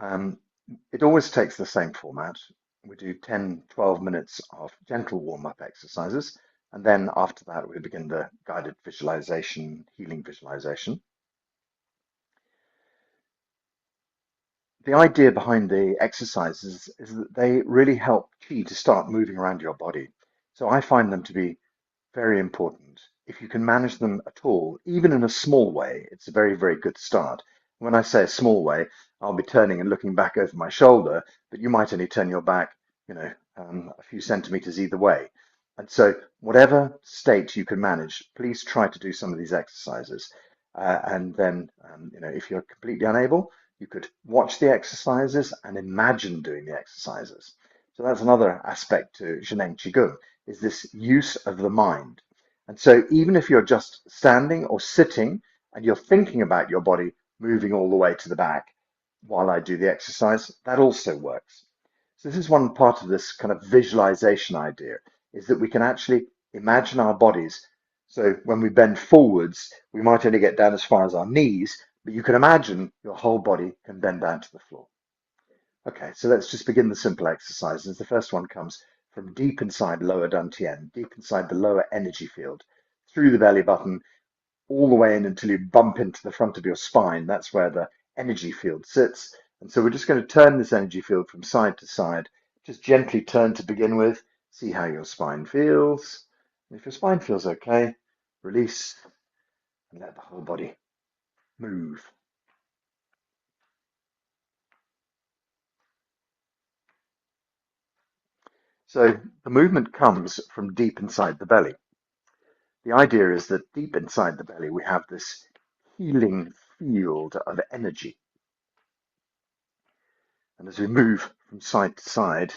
Um, it always takes the same format. We do 10, 12 minutes of gentle warm-up exercises, and then after that we begin the guided visualization, healing visualization. The idea behind the exercises is that they really help chi to start moving around your body. So I find them to be very important. If you can manage them at all, even in a small way, it's a very, very good start. When I say a small way, I'll be turning and looking back over my shoulder, but you might only turn your back, a few centimeters either way. And so whatever state you can manage, please try to do some of these exercises. And then, if you're completely unable, you could watch the exercises and imagine doing the exercises. So that's another aspect to 𝐸𝐴𝐺 is this use of the mind. And so even if you're just standing or sitting and you're thinking about your body moving all the way to the back while I do the exercise, that also works. So this is one part of this kind of visualization idea, is that we can actually imagine our bodies. So when we bend forwards, we might only get down as far as our knees, but you can imagine your whole body can bend down to the floor. Okay, so let's just begin the simple exercises. The first one comes from deep inside lower dantian, deep inside the lower energy field, through the belly button, all the way in until you bump into the front of your spine. That's where the energy field sits. And so we're just going to turn this energy field from side to side. Just gently turn to begin with. See how your spine feels. And if your spine feels okay, release and let the whole body move. So the movement comes from deep inside the belly. The idea is that deep inside the belly, we have this healing field of energy. And as we move from side to side,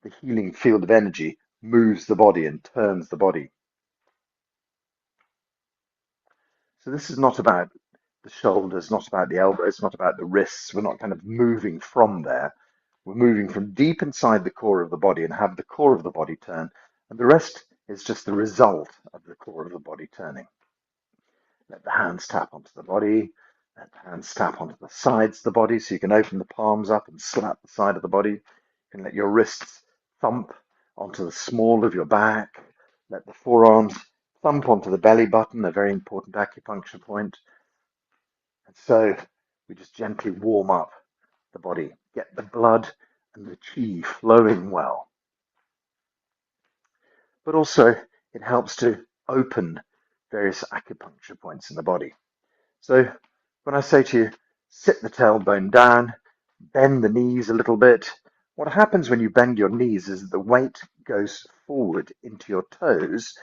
the healing field of energy moves the body and turns the body. So this is not about the shoulders, not about the elbows, not about the wrists. We're not kind of moving from there. We're moving from deep inside the core of the body and have the core of the body turn. And the rest is just the result of the core of the body turning. Let the hands tap onto the body. Let the hands tap onto the sides of the body, so you can open the palms up and slap the side of the body. You can let your wrists thump onto the small of your back. Let the forearms thump onto the belly button, a very important acupuncture point. And so we just gently warm up the body, get the blood and the chi flowing well. But also it helps to open various acupuncture points in the body. So when I say to you, sit the tailbone down, bend the knees a little bit, what happens when you bend your knees is that the weight goes forward into your toes,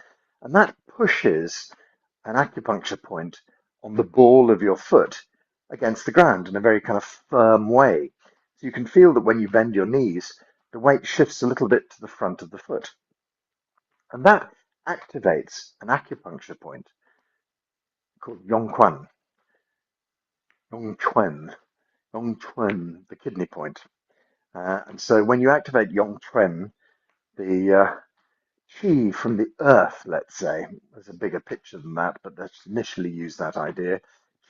and that pushes an acupuncture point on the ball of your foot against the ground in a very kind of firm way. So you can feel that when you bend your knees, the weight shifts a little bit to the front of the foot. And that activates an acupuncture point called 𝐸𝐴𝐺𝐿, 𝐸𝐴𝐺𝐿, the kidney point. And so when you activate 𝐸𝐵, the chi from the earth, let's say, there's a bigger picture than that, but let's initially use that idea.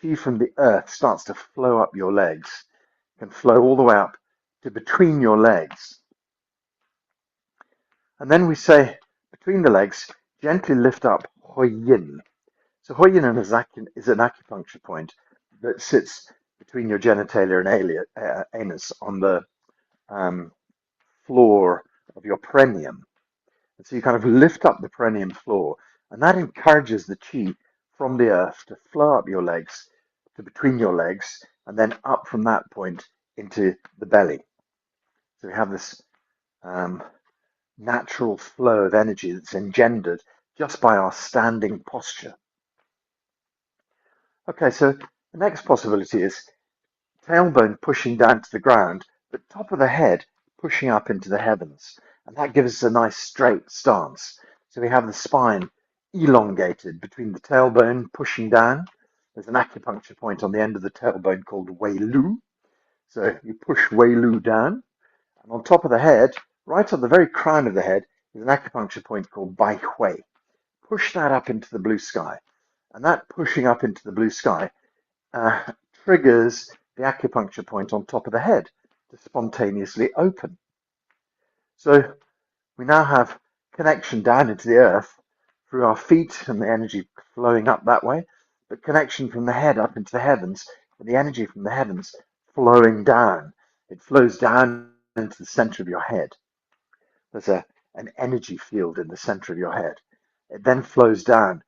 Chi from the earth starts to flow up your legs, can flow all the way up to between your legs. And then we say, between the legs, gently lift up 𝐻ō yin. So 𝐻ō yin is an acupuncture point that sits between your genitalia and anus on the floor of your perineum. And so you kind of lift up the perineum floor, and that encourages the chi from the earth to flow up your legs to between your legs, and then up from that point into the belly. So we have this natural flow of energy that's engendered just by our standing posture. Okay, so the next possibility is tailbone pushing down to the ground, but top of the head pushing up into the heavens. And that gives us a nice straight stance. So we have the spine elongated between the tailbone pushing down. There's an acupuncture point on the end of the tailbone called Wei Lu. So you push Wei Lu down. And on top of the head, right on the very crown of the head, is an acupuncture point called Bai Hui. Push that up into the blue sky. And that pushing up into the blue sky triggers the acupuncture point on top of the head. to spontaneously open. So we now have connection down into the earth through our feet and the energy flowing up that way, but connection from the head up into the heavens and the energy from the heavens flowing down. It flows down into the center of your head. There's an energy field in the center of your head. It then flows down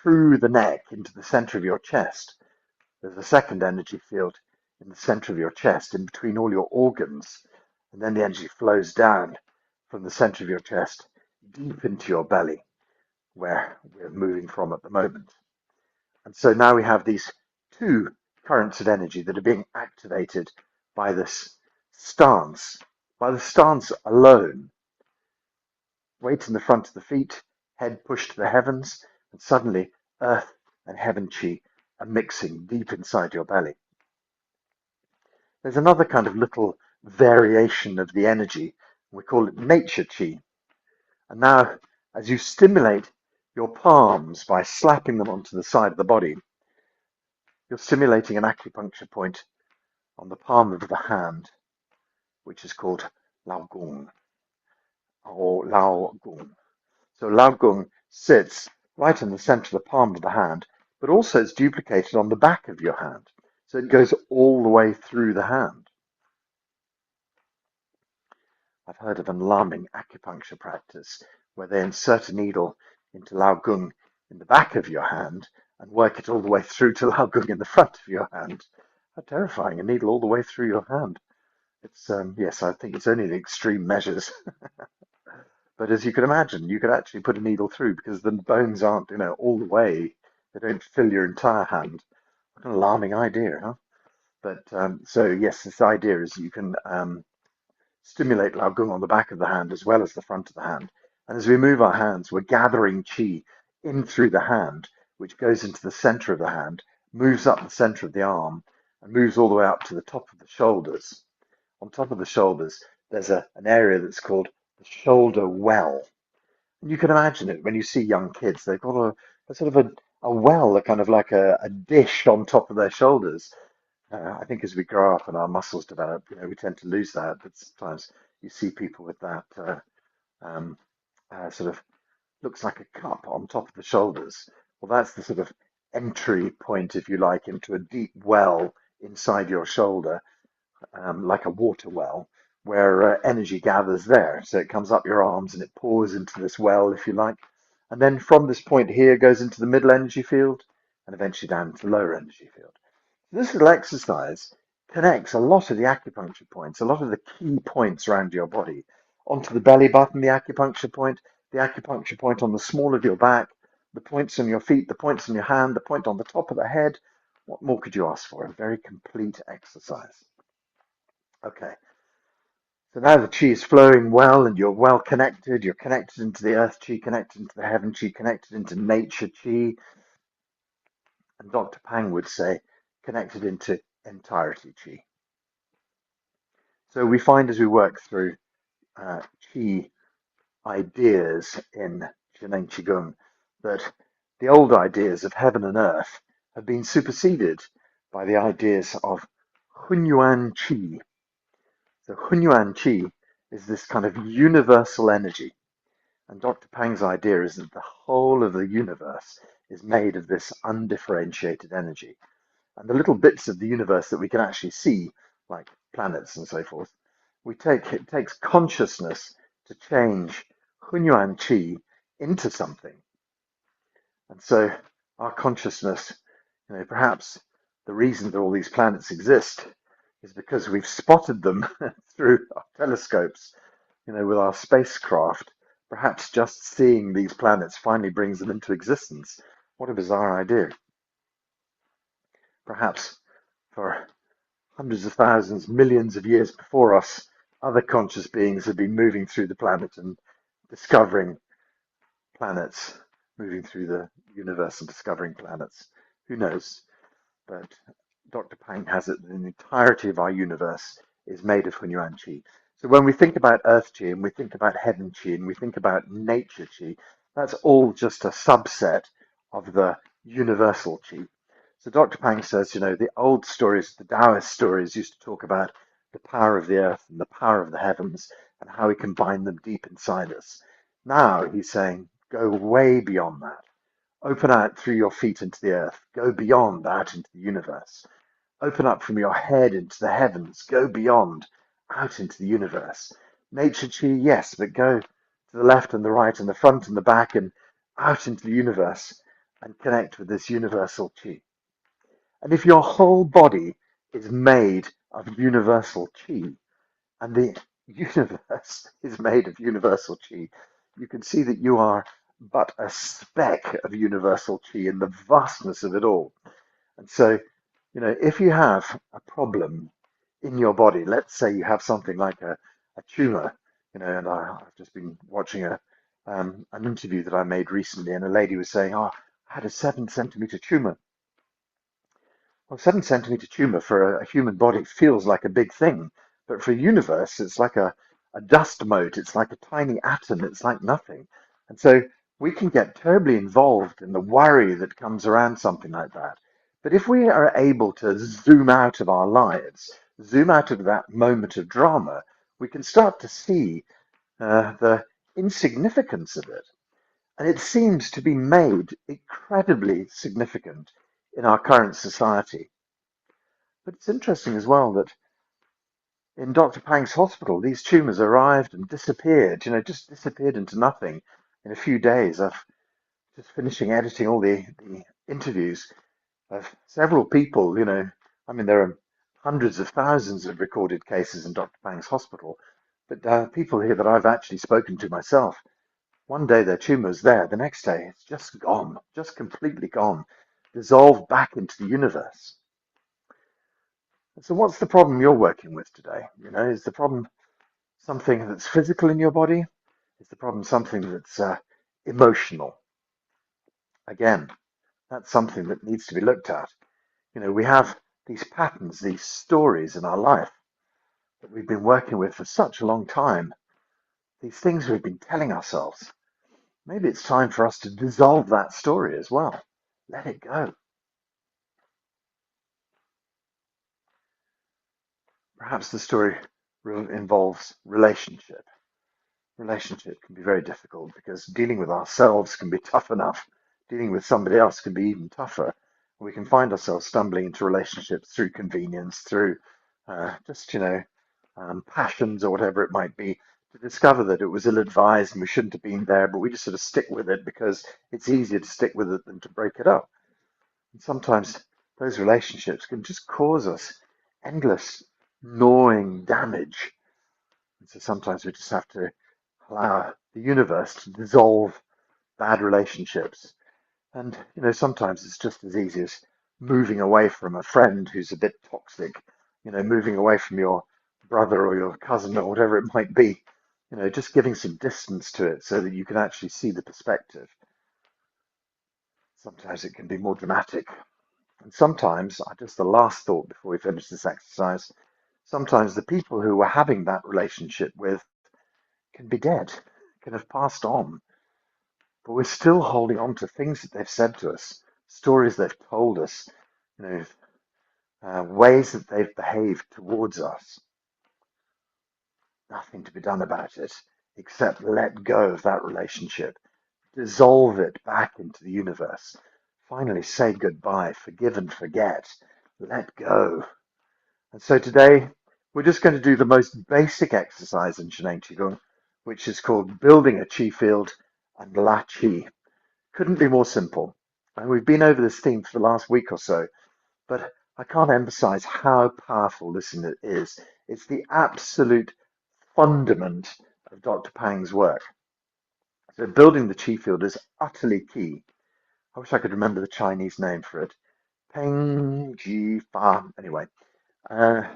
through the neck into the center of your chest. There's a second energy field in the center of your chest, in between all your organs. And then the energy flows down from the center of your chest deep into your belly, where we're moving from at the moment. And so now we have these two currents of energy that are being activated by this stance. By the stance alone, weight in the front of the feet, head pushed to the heavens, and suddenly earth and heaven chi are mixing deep inside your belly. There's another kind of little variation of the energy. We call it nature chi. And now, as you stimulate your palms by slapping them onto the side of the body, you're stimulating an acupuncture point on the palm of the hand, which is called Lao Gong or Lao Gong. So Lao Gong sits right in the center of the palm of the hand, but also it's duplicated on the back of your hand. So it goes all the way through the hand. I've heard of an alarming acupuncture practice where they insert a needle into Lao Gong in the back of your hand and work it all the way through to Lao Gong in the front of your hand. How terrifying, a needle all the way through your hand. It's, yes, I think it's only the extreme measures. But as you can imagine, you could actually put a needle through because the bones aren't, all the way. They don't fill your entire hand. What an alarming idea, huh? But so yes, this idea is you can stimulate Lao Gong on the back of the hand as well as the front of the hand. And as we move our hands, we're gathering chi in through the hand, which goes into the center of the hand, moves up the center of the arm, and moves all the way up to the top of the shoulders. On top of the shoulders, there's an area that's called the shoulder well. And you can imagine it when you see young kids, they've got a sort of a well, a kind of like a dish on top of their shoulders. I think as we grow up and our muscles develop, we tend to lose that. But sometimes you see people with that um, sort of looks like a cup on top of the shoulders. Well, that's the sort of entry point, if you like, into a deep well inside your shoulder, like a water well, where energy gathers there. So it comes up your arms and it pours into this well, if you like. And then from this point here goes into the middle energy field and eventually down into the lower energy field. This little exercise connects a lot of the acupuncture points, a lot of the key points around your body, onto the belly button, the acupuncture point on the small of your back, the points on your feet, the points on your hand, the point on the top of the head. What more could you ask for? A very complete exercise. Okay, so now the chi is flowing well and you're well connected. You're connected into the earth chi, connected into the heaven chi, connected into nature chi. And Dr. Pang would say, connected into entirety chi. So we find as we work through chi ideas in Zhejiang Qigong that the old ideas of heaven and earth have been superseded by the ideas of Hunyuan Qi. So Hunyuan Qi is this kind of universal energy. And Dr. Pang's idea is that the whole of the universe is made of this undifferentiated energy. And the little bits of the universe that we can actually see, like planets and so forth, it takes consciousness to change Hunyuan Qi into something. And so our consciousness, perhaps the reason that all these planets exist is because we've spotted them through our telescopes, with our spacecraft. Perhaps just seeing these planets finally brings them into existence. What a bizarre idea. Perhaps for hundreds of thousands, millions of years before us, other conscious beings have been moving through the planet and discovering planets, moving through the universe and discovering planets. Who knows? But Dr. Pang has it that the entirety of our universe is made of Hunyuan Qi. So when we think about Earth Qi and we think about Heaven Qi and we think about Nature Qi, that's all just a subset of the universal Qi. So Dr. Pang says, the old stories, the Taoist stories used to talk about the power of the earth and the power of the heavens and how he can bind them deep inside us. Now he's saying, go way beyond that. Open out through your feet into the earth. Go beyond out into the universe. Open up from your head into the heavens. Go beyond out into the universe. Nature chi, yes, but go to the left and the right and the front and the back and out into the universe and connect with this universal chi. And if your whole body is made of universal chi, and the universe is made of universal chi, you can see that you are but a speck of universal chi in the vastness of it all. And so, if you have a problem in your body, let's say you have something like a tumor, and I've just been watching an interview that I made recently, and a lady was saying, oh, I had a 7 centimeter tumor. Well, 7 centimeter tumor for a human body feels like a big thing, but for a universe, it's like a dust mote. It's like a tiny atom. It's like nothing. And so we can get terribly involved in the worry that comes around something like that. But if we are able to zoom out of our lives, zoom out of that moment of drama, we can start to see the insignificance of it. And it seems to be made incredibly significant in our current society. But it's interesting as well that in Dr. Pang's hospital, these tumors arrived and disappeared, just disappeared into nothing in a few days. I've just finishing editing all the interviews of several people, there are hundreds of thousands of recorded cases in Dr. Pang's hospital, but people here that I've actually spoken to myself, one day their tumor's there, the next day it's just gone, just completely gone, dissolved back into the universe. So what's the problem you're working with today? Is the problem something that's physical in your body? Is the problem something that's emotional? Again, that's something that needs to be looked at. We have these patterns, these stories in our life that we've been working with for such a long time. These things we've been telling ourselves. Maybe it's time for us to dissolve that story as well. Let it go. Perhaps the story involves relationship. Relationship can be very difficult because dealing with ourselves can be tough enough. Dealing with somebody else can be even tougher. We can find ourselves stumbling into relationships through convenience, through passions or whatever it might be, to discover that it was ill-advised and we shouldn't have been there, but we just sort of stick with it because it's easier to stick with it than to break it up. And sometimes those relationships can just cause us endless gnawing damage. And so sometimes we just have to allow the universe to dissolve bad relationships. And, sometimes it's just as easy as moving away from a friend who's a bit toxic, moving away from your brother or your cousin or whatever it might be, just giving some distance to it so that you can actually see the perspective. Sometimes it can be more dramatic. And sometimes, just the last thought before we finish this exercise, sometimes the people who we're having that relationship with can be dead, can have passed on, but we're still holding on to things that they've said to us, stories they've told us, ways that they've behaved towards us. Nothing to be done about it except let go of that relationship, dissolve it back into the universe, finally say goodbye, forgive and forget, let go. And so today we're just going to do the most basic exercise in Shineng Qigong, which is called building a chi field and La Chi. Couldn't be more simple. And we've been over this theme for the last week or so, but I can't emphasize how powerful this is. It's the absolute fundament of Dr. Pang's work. So building the chi field is utterly key. I wish I could remember the Chinese name for it. Peng Ji Fa. Anyway, we're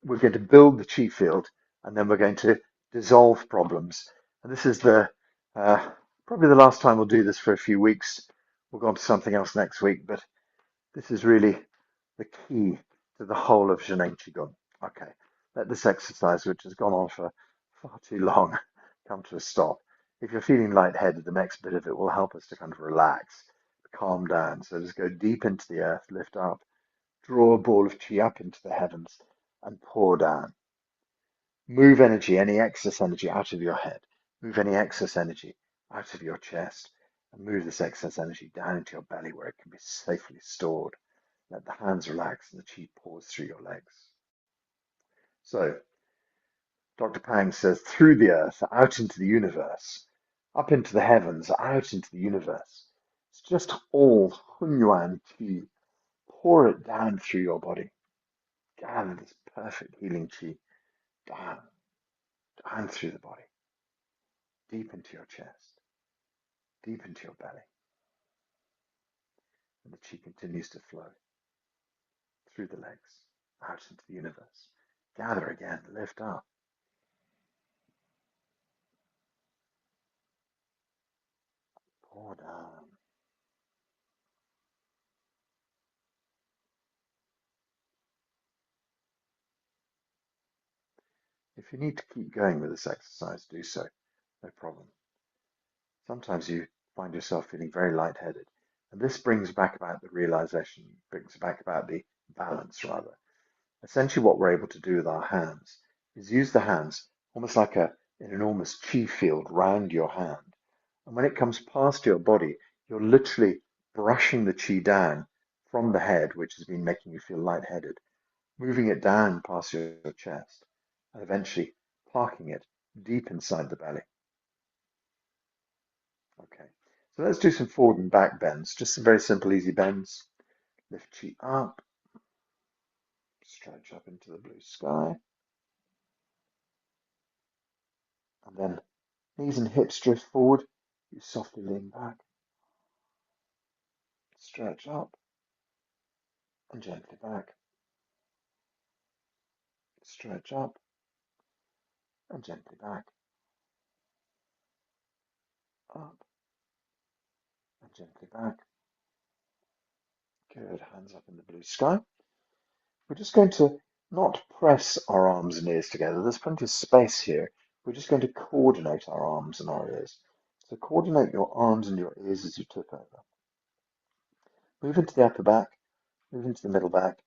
going to build the chi field and then we're going to dissolve problems. And this is probably the last time we'll do this for a few weeks. We'll go on to something else next week, but this is really the key to the whole of Shineng Qigong. Okay, let this exercise, which has gone on for far too long, come to a stop. If you're feeling lightheaded, the next bit of it will help us to kind of relax, calm down. So just go deep into the earth, lift up, draw a ball of chi up into the heavens, and pour down. Move energy, any excess energy out of your head. Move any excess energy out of your chest and move this excess energy down into your belly where it can be safely stored. Let the hands relax and the chi pours through your legs. So, Dr. Pang says, through the earth, out into the universe, up into the heavens, out into the universe. It's just all Hunyuan Qi. Pour it down through your body. Gather this perfect healing Qi down, down through the body, deep into your chest, deep into your belly. And the Qi continues to flow through the legs, out into the universe. Gather again, lift up. Pour down. If you need to keep going with this exercise, do so. No problem. Sometimes you find yourself feeling very lightheaded, and this brings back about the realization, brings back about the balance, rather. Essentially, what we're able to do with our hands is use the hands almost like an enormous chi field round your hand. And when it comes past your body, you're literally brushing the chi down from the head, which has been making you feel lightheaded, moving it down past your chest, and eventually parking it deep inside the belly. Okay, so let's do some forward and back bends, just some very simple, easy bends. Lift chi up, stretch up into the blue sky, and then knees and hips drift forward. You softly lean back, stretch up, and gently back. Stretch up, and gently back. Up, and gently back. Good, hands up in the blue sky. We're just going to not press our arms and ears together. There's plenty of space here. We're just going to coordinate our arms and our ears. So coordinate your arms and your ears as you tip over. Move into the upper back, move into the middle back,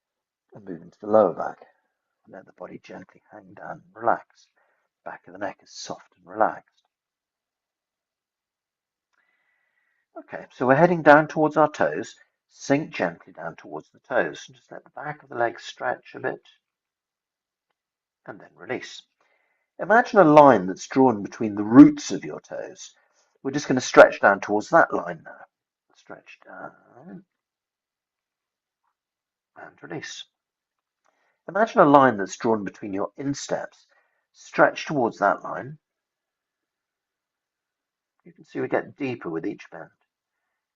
and move into the lower back. Let the body gently hang down and relax. Back of the neck is soft and relaxed. Okay, so we're heading down towards our toes. Sink gently down towards the toes. And just let the back of the legs stretch a bit. And then release. Imagine a line that's drawn between the roots of your toes. We're just going to stretch down towards that line now. Stretch down. And release. Imagine a line that's drawn between your insteps. Stretch towards that line. You can see we get deeper with each bend.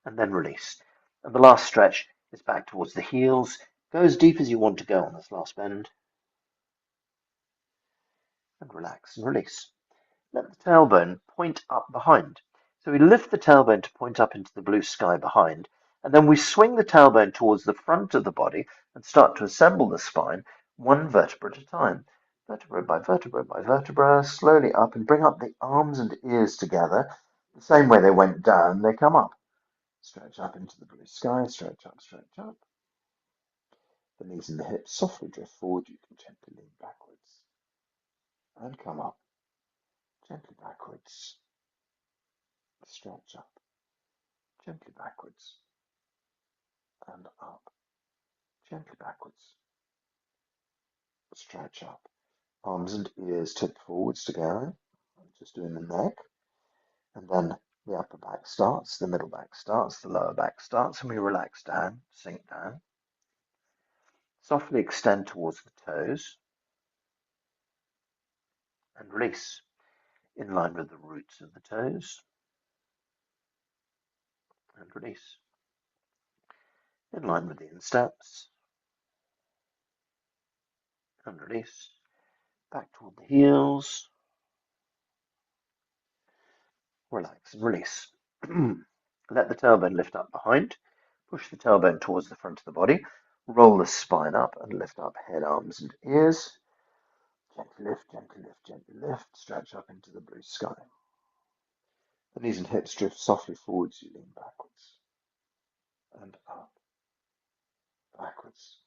And then release. And the last stretch is back towards the heels. Go as deep as you want to go on this last bend. And relax and release. Let the tailbone point up behind. So we lift the tailbone to point up into the blue sky behind, and then we swing the tailbone towards the front of the body and start to assemble the spine one vertebra at a time. Vertebra by vertebra by vertebra, slowly up, and bring up the arms and ears together. The same way they went down, they come up. Stretch up into the blue sky, stretch up, stretch up. The knees and the hips softly drift forward. You can gently lean backwards and come up. Gently backwards. Stretch up. Gently backwards. And up. Gently backwards. Stretch up. Arms and ears tip forwards together. Just doing the neck. And then the upper back starts, the middle back starts, the lower back starts, and we relax down, sink down. Softly extend towards the toes. And release in line with the roots of the toes. And release in line with the insteps. And release back toward the heels. Relax and release. Let the tailbone lift up behind. Push the tailbone towards the front of the body. Roll the spine up and lift up head, arms, and ears. Gently lift, gently lift, gently lift. Stretch up into the blue sky. The knees and hips drift softly forwards. You lean backwards and up. Backwards.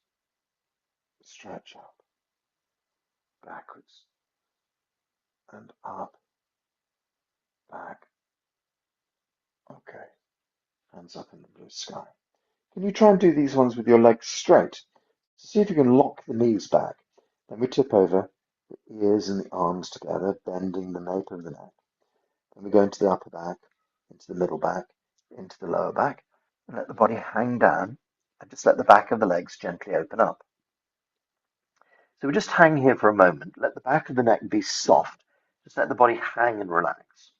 Stretch up. backwards, and up, back. Okay, hands up in the blue sky. Can you try and do these ones with your legs straight? So see if you can lock the knees back. Then we tip over, the ears and the arms together, bending the nape of the neck. Then we go into the upper back, into the middle back, into the lower back, and let the body hang down, and just let the back of the legs gently open up. So we just hang here for a moment. Let the back of the neck be soft. Just let the body hang and relax.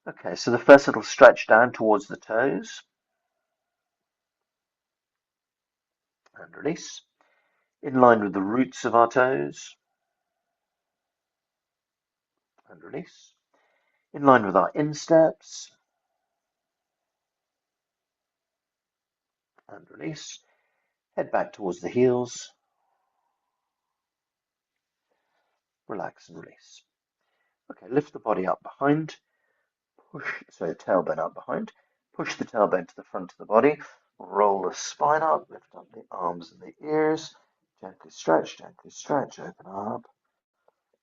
Okay, so the first little stretch down towards the toes. And release. In line with the roots of our toes. And release. In line with our insteps. And release. Head back towards the heels. Relax and release. Okay, lift the body up behind. Push, so the tailbone up behind. Push the tailbone to the front of the body. Roll the spine up. Lift up the arms and the ears. Gently stretch, open up.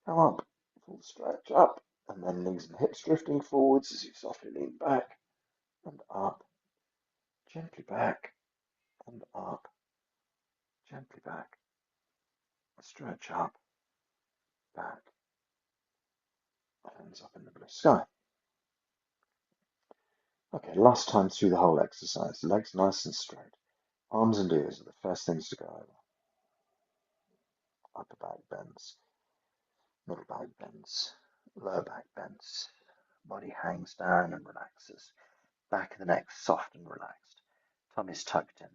Come up, full stretch up. And then knees and hips drifting forwards as you softly lean back and up. Gently back and up. Gently back. Stretch up, back. Hands up in the blue sky. Okay, last time through the whole exercise. Legs nice and straight. Arms and ears are the first things to go over. Upper back bends, middle back bends, lower back bends. Body hangs down and relaxes. Back of the neck soft and relaxed. Tummy's tucked in.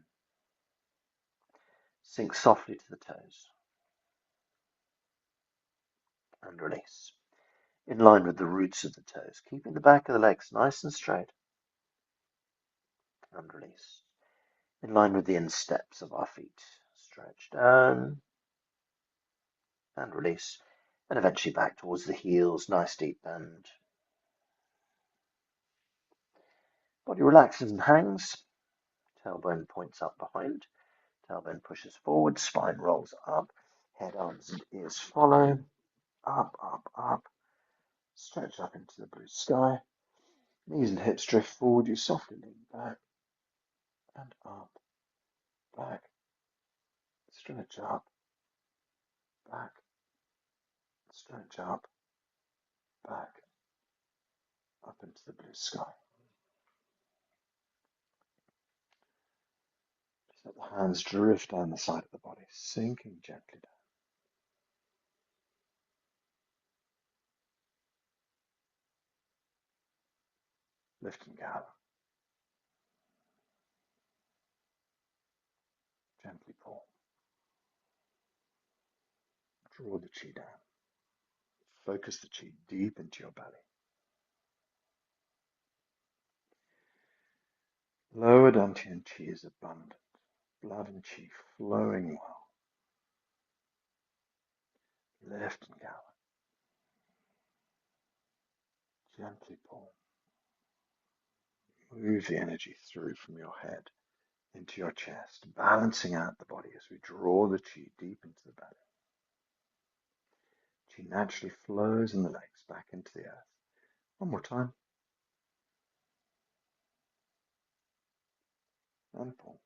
Sink softly to the toes. And release. In line with the roots of the toes, keeping the back of the legs nice and straight. And release. In line with the insteps of our feet. Stretch down. And release. And eventually back towards the heels, nice deep bend. Body relaxes and hangs. Tailbone points up behind. Tailbone pushes forward. Spine rolls up. Head, arms, and ears follow. Up, up, up. Stretch up into the blue sky. Knees and hips drift forward. You softly lean back and up, back. Stretch up, back. Stretch up, back. Up into the blue sky. Just let the hands drift down the side of the body, sinking gently down. Lift and gather. Gently pull. Draw the chi down. Focus the chi deep into your belly. Lower dantian chi is abundant. Blood and chi flowing well. Lift and gather. Gently pull. Move the energy through from your head into your chest, balancing out the body as we draw the chi deep into the belly. Chi naturally flows in the legs back into the earth. One more time. And pull.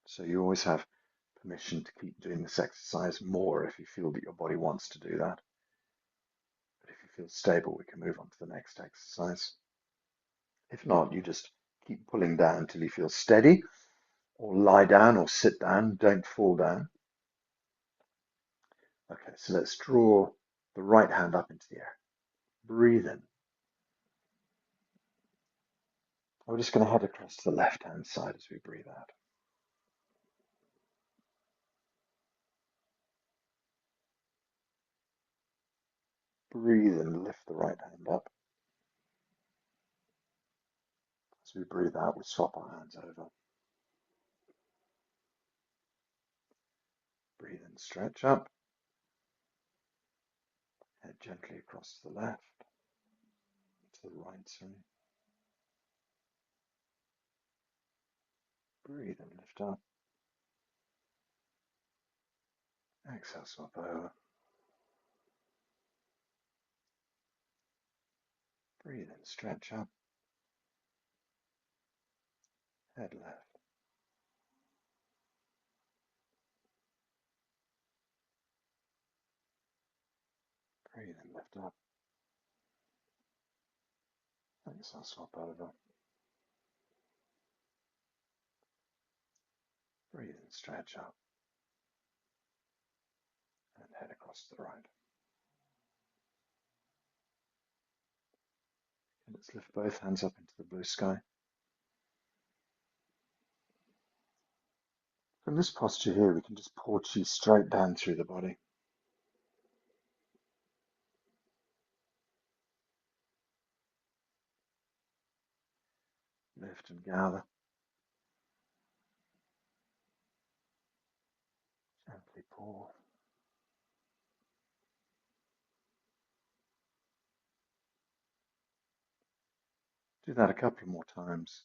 So you always have permission to keep doing this exercise more if you feel that your body wants to do that. But if you feel stable, we can move on to the next exercise. If not, you just keep pulling down until you feel steady, or lie down or sit down. Don't fall down. Okay, so let's draw the right hand up into the air. Breathe in. We're just going to head across to the left-hand side as we breathe out. Breathe in, lift the right hand up. As we breathe out, we swap our hands over. Breathe in, stretch up. Head gently across to the left, to the right, sorry. Breathe and lift up. Exhale, swap over. Breathe in, stretch up. Head left. Breathe in, lift up. Exhale, swap over. Breathe in, stretch up. And head across to the right. And let's lift both hands up into the blue sky. From this posture here, we can just pour chi straight down through the body. Lift and gather. Gently pour. Do that a couple more times.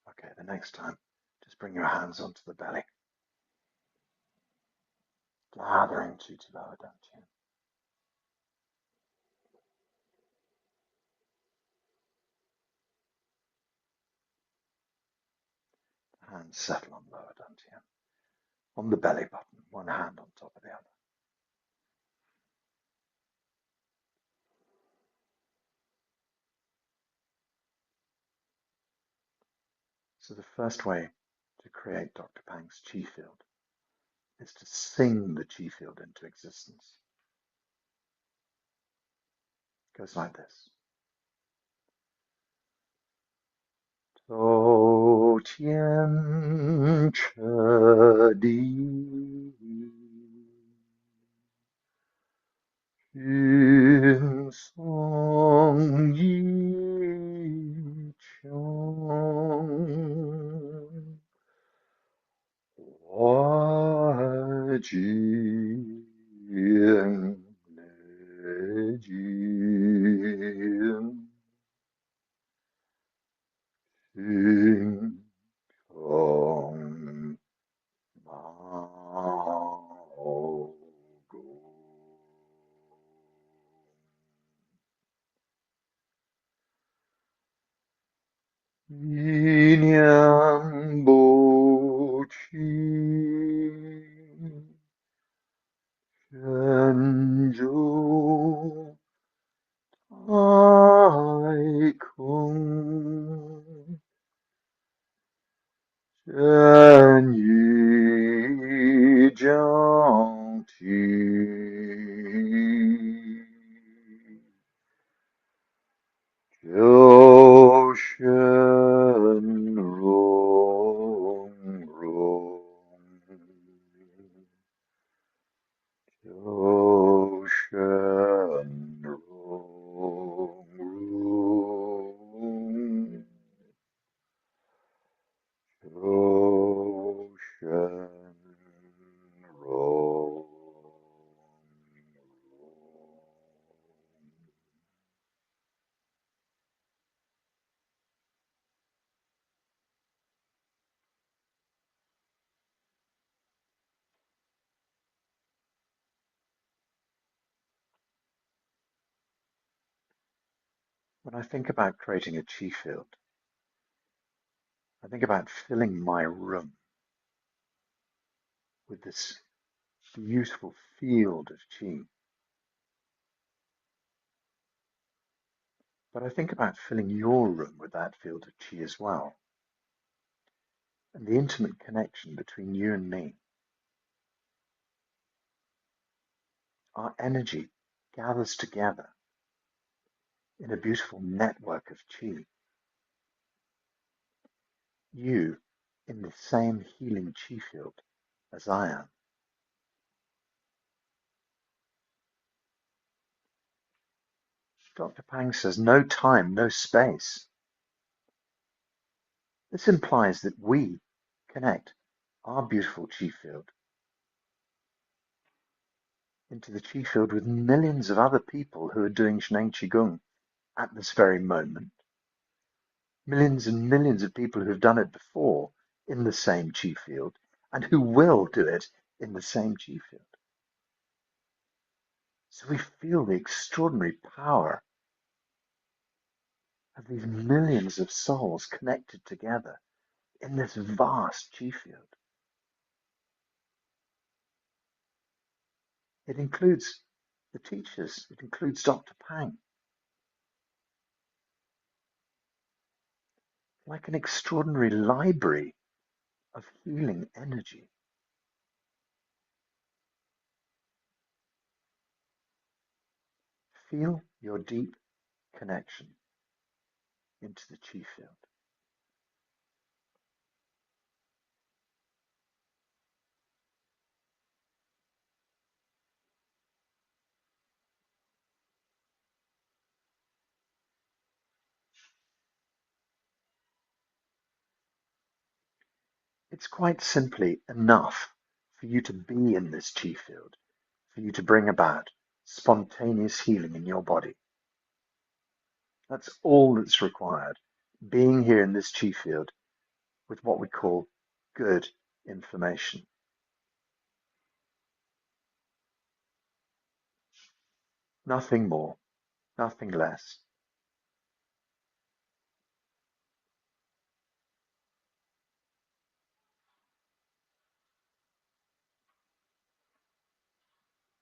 Okay, the next time, just bring your hands onto the belly. Gathering chi to lower dantian. Hands settle on lower dantian. On the belly button, one hand on top of the other. So the first way to create Dr. Pang's chi field is to sing the chi field into existence. It goes like this. To tian che di yin song yi chang hua ji yin le jin Sing Song Mao Go. Yin Bo Chi Zhenzhou Tai Kung 人与将体，就身融融，就身融融。Ocean roll. When I think about creating a chi field, I think about filling my room with this beautiful field of chi. But I think about filling your room with that field of chi as well, and the intimate connection between you and me. Our energy gathers together in a beautiful network of chi. You in the same healing chi field as I am. Dr. Pang says no time, no space. This implies that we connect our beautiful chi field into the chi field with millions of other people who are doing Shneng Qigong at this very moment. Millions and millions of people who have done it before in the same chi field and who will do it in the same chi field. So we feel the extraordinary power of these millions of souls connected together in this vast chi field. It includes the teachers, it includes Dr. Pang. Like an extraordinary library of healing energy. Feel your deep connection into the chi field. It's quite simply enough for you to be in this chi field, for you to bring about spontaneous healing in your body. That's all that's required, being here in this chi field with what we call good information. Nothing more, nothing less.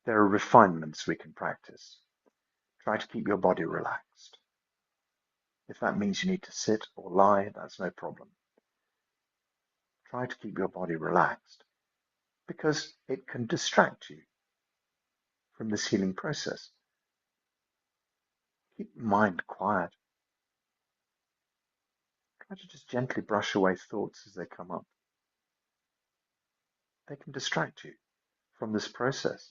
There are refinements we can practice. Try to keep your body relaxed. If that means you need to sit or lie, that's no problem. Try to keep your body relaxed because it can distract you from this healing process. Keep your mind quiet. Try to just gently brush away thoughts as they come up. They can distract you from this process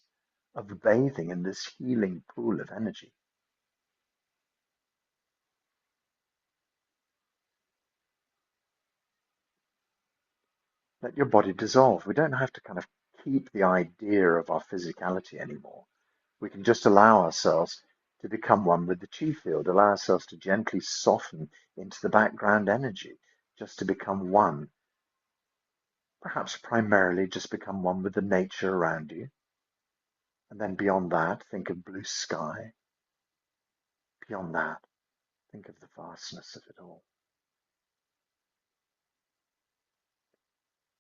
of bathing in this healing pool of energy. Let your body dissolve. We don't have to kind of keep the idea of our physicality anymore. We can just allow ourselves to become one with the chi field, allow ourselves to gently soften into the background energy, just to become one. Perhaps primarily just become one with the nature around you. And then beyond that, think of blue sky. Beyond that, think of the vastness of it all.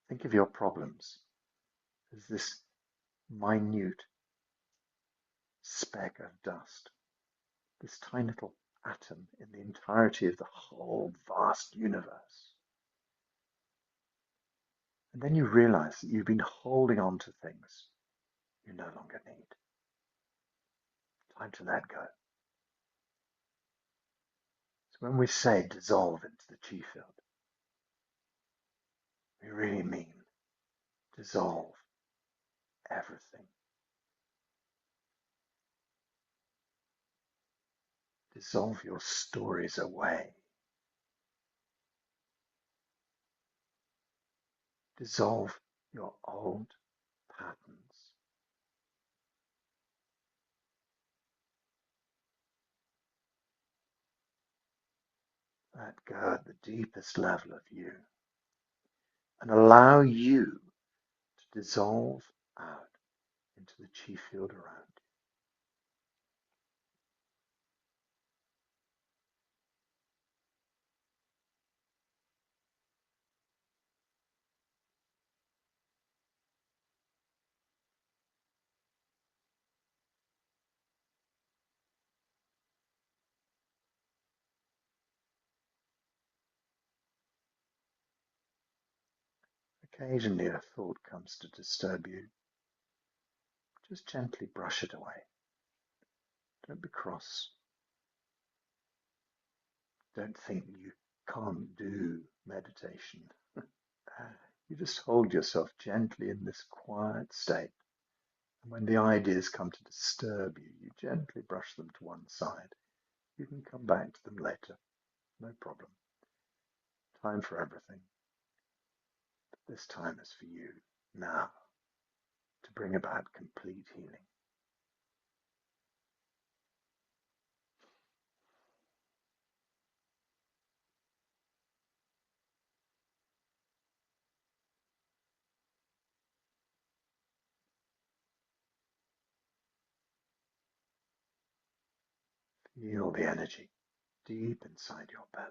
Think of your problems as this minute speck of dust, this tiny little atom in the entirety of the whole vast universe. And then you realize that you've been holding on to things you no longer need. Time to let go. So when we say dissolve into the chi field, we really mean dissolve everything. Dissolve your stories away. Dissolve your old patterns. Let go at the deepest level of you and allow you to dissolve out into the chi field around you. Occasionally a thought comes to disturb you. Just gently brush it away. Don't be cross. Don't think you can't do meditation. You just hold yourself gently in this quiet state. And when the ideas come to disturb you, you gently brush them to one side. You can come back to them later. No problem. Time for everything. This time is for you now to bring about complete healing. Feel the energy deep inside your belly.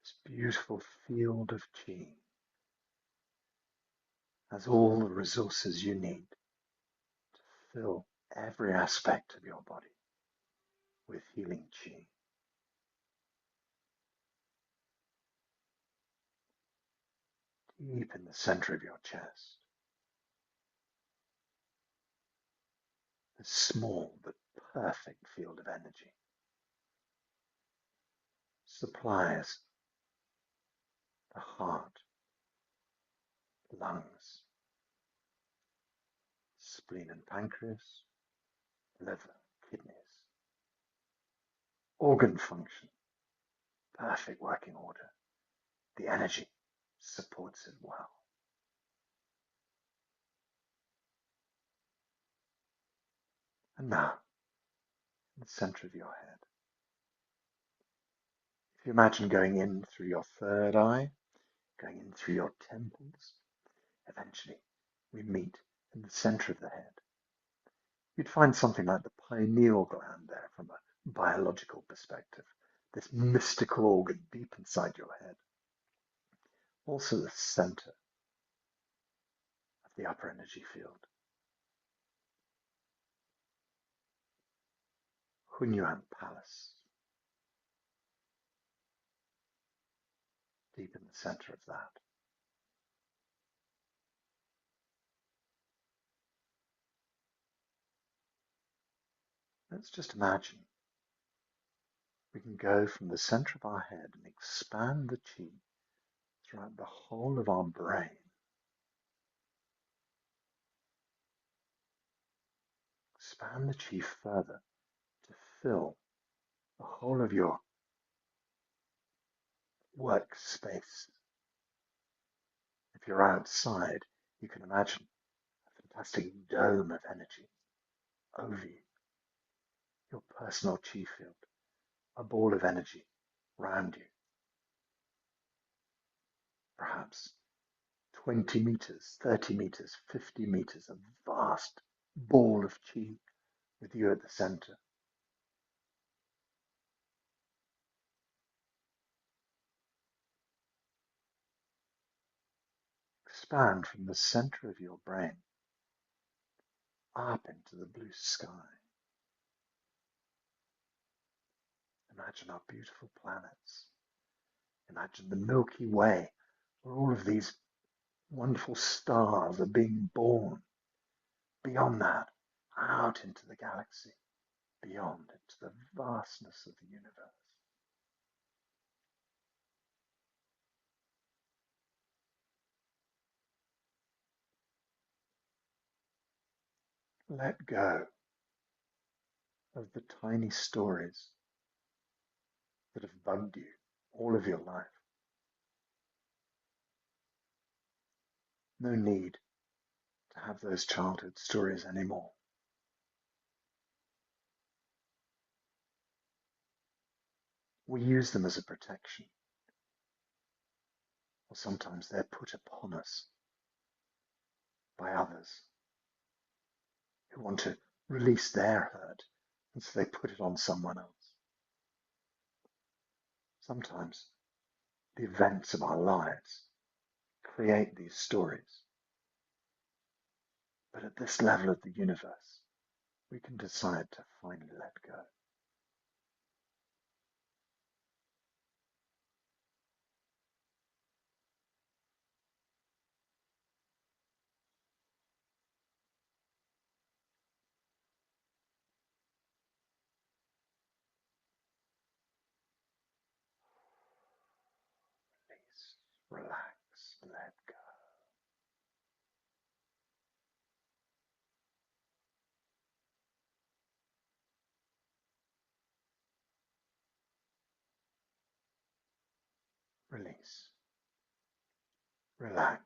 This beautiful field of chi has all the resources you need to fill every aspect of your body with healing chi. Deep in the center of your chest, a small but perfect field of energy supplies the heart, lungs, spleen and pancreas, liver, kidneys, organ function, perfect working order. The energy supports it well. And now, in the center of your head, if you imagine going in through your third eye, going in through your temples, eventually we meet in the center of the head. You'd find something like the pineal gland there from a biological perspective, this mystical organ deep inside your head. Also the center of the upper energy field. Hunyuan Palace, deep in the center of that. Let's just imagine we can go from the center of our head and expand the chi throughout the whole of our brain. Expand the chi further to fill the whole of your workspace. If you're outside, you can imagine a fantastic dome of energy over you, your personal chi field, a ball of energy round you. Perhaps 20 meters, 30 meters, 50 meters, a vast ball of chi with you at the center. Expand from the center of your brain up into the blue sky. Imagine our beautiful planets. Imagine the Milky Way, where all of these wonderful stars are being born. Beyond that, out into the galaxy, beyond into the vastness of the universe. Let go of the tiny stories that have bugged you all of your life. No need to have those childhood stories anymore. We use them as a protection, or sometimes they're put upon us by others who want to release their hurt, and so they put it on someone else. Sometimes the events of our lives create these stories, but at this level of the universe, we can decide to finally let go. Release, relax, let go. release, relax,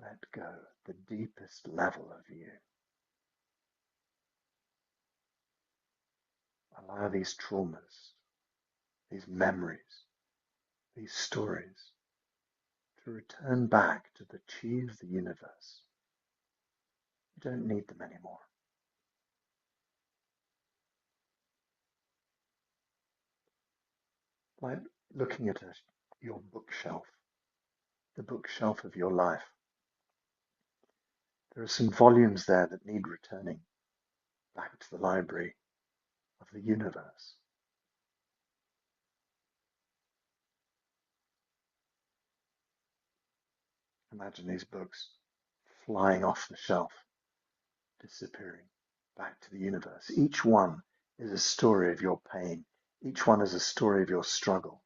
let go, the deepest level of you. Allow these traumas, these memories, these stories to return back to the chi of the universe. You don't need them anymore. Like looking at your bookshelf, the bookshelf of your life. There are some volumes there that need returning back to the library of the universe. Imagine these books flying off the shelf, disappearing back to the universe. Each one is a story of your pain. Each one is a story of your struggle.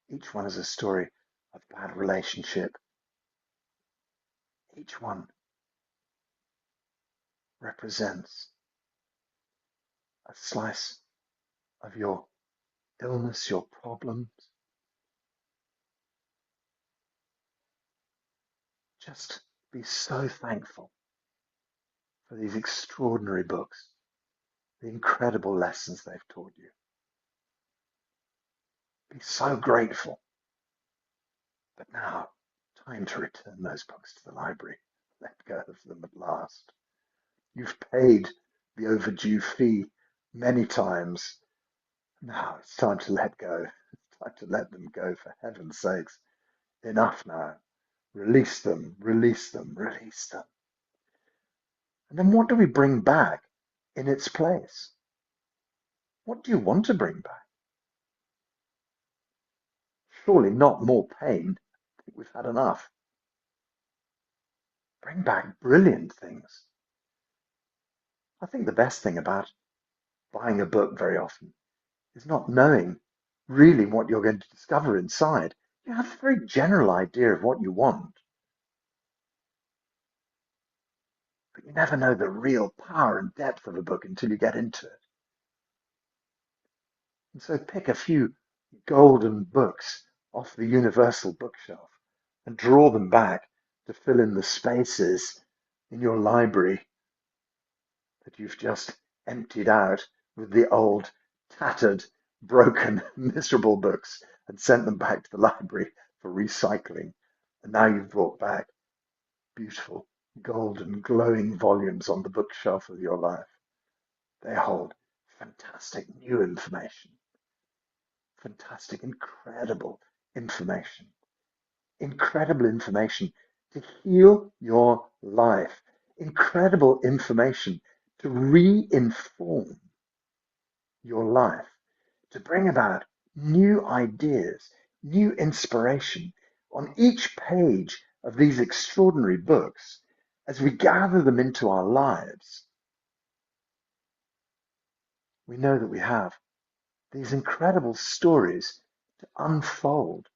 Each one is a story of bad relationship. Each one represents a slice of your illness, your problems. Just be so thankful for these extraordinary books, the incredible lessons they've taught you. Be so grateful. But now, time to return those books to the library. Let go of them at last. You've paid the overdue fee many times. Now it's time to let go. It's time to let them go, for heaven's sakes. Enough now. Release them, release them, release them. And then what do we bring back in its place? What do you want to bring back? Surely not more pain. I think we've had enough. Bring back brilliant things. I think the best thing about buying a book very often is not knowing really what you're going to discover inside. You have a very general idea of what you want, but you never know the real power and depth of a book until you get into it. And so pick a few golden books off the universal bookshelf and draw them back to fill in the spaces in your library that you've just emptied out with the old, tattered, broken, miserable books and sent them back to the library for recycling. And now you've brought back beautiful, golden, glowing volumes on the bookshelf of your life. They hold fantastic new information, fantastic, incredible information to heal your life, incredible information to re-inform your life, to bring about new ideas, new inspiration on each page of these extraordinary books as we gather them into our lives. We know that we have these incredible stories to unfold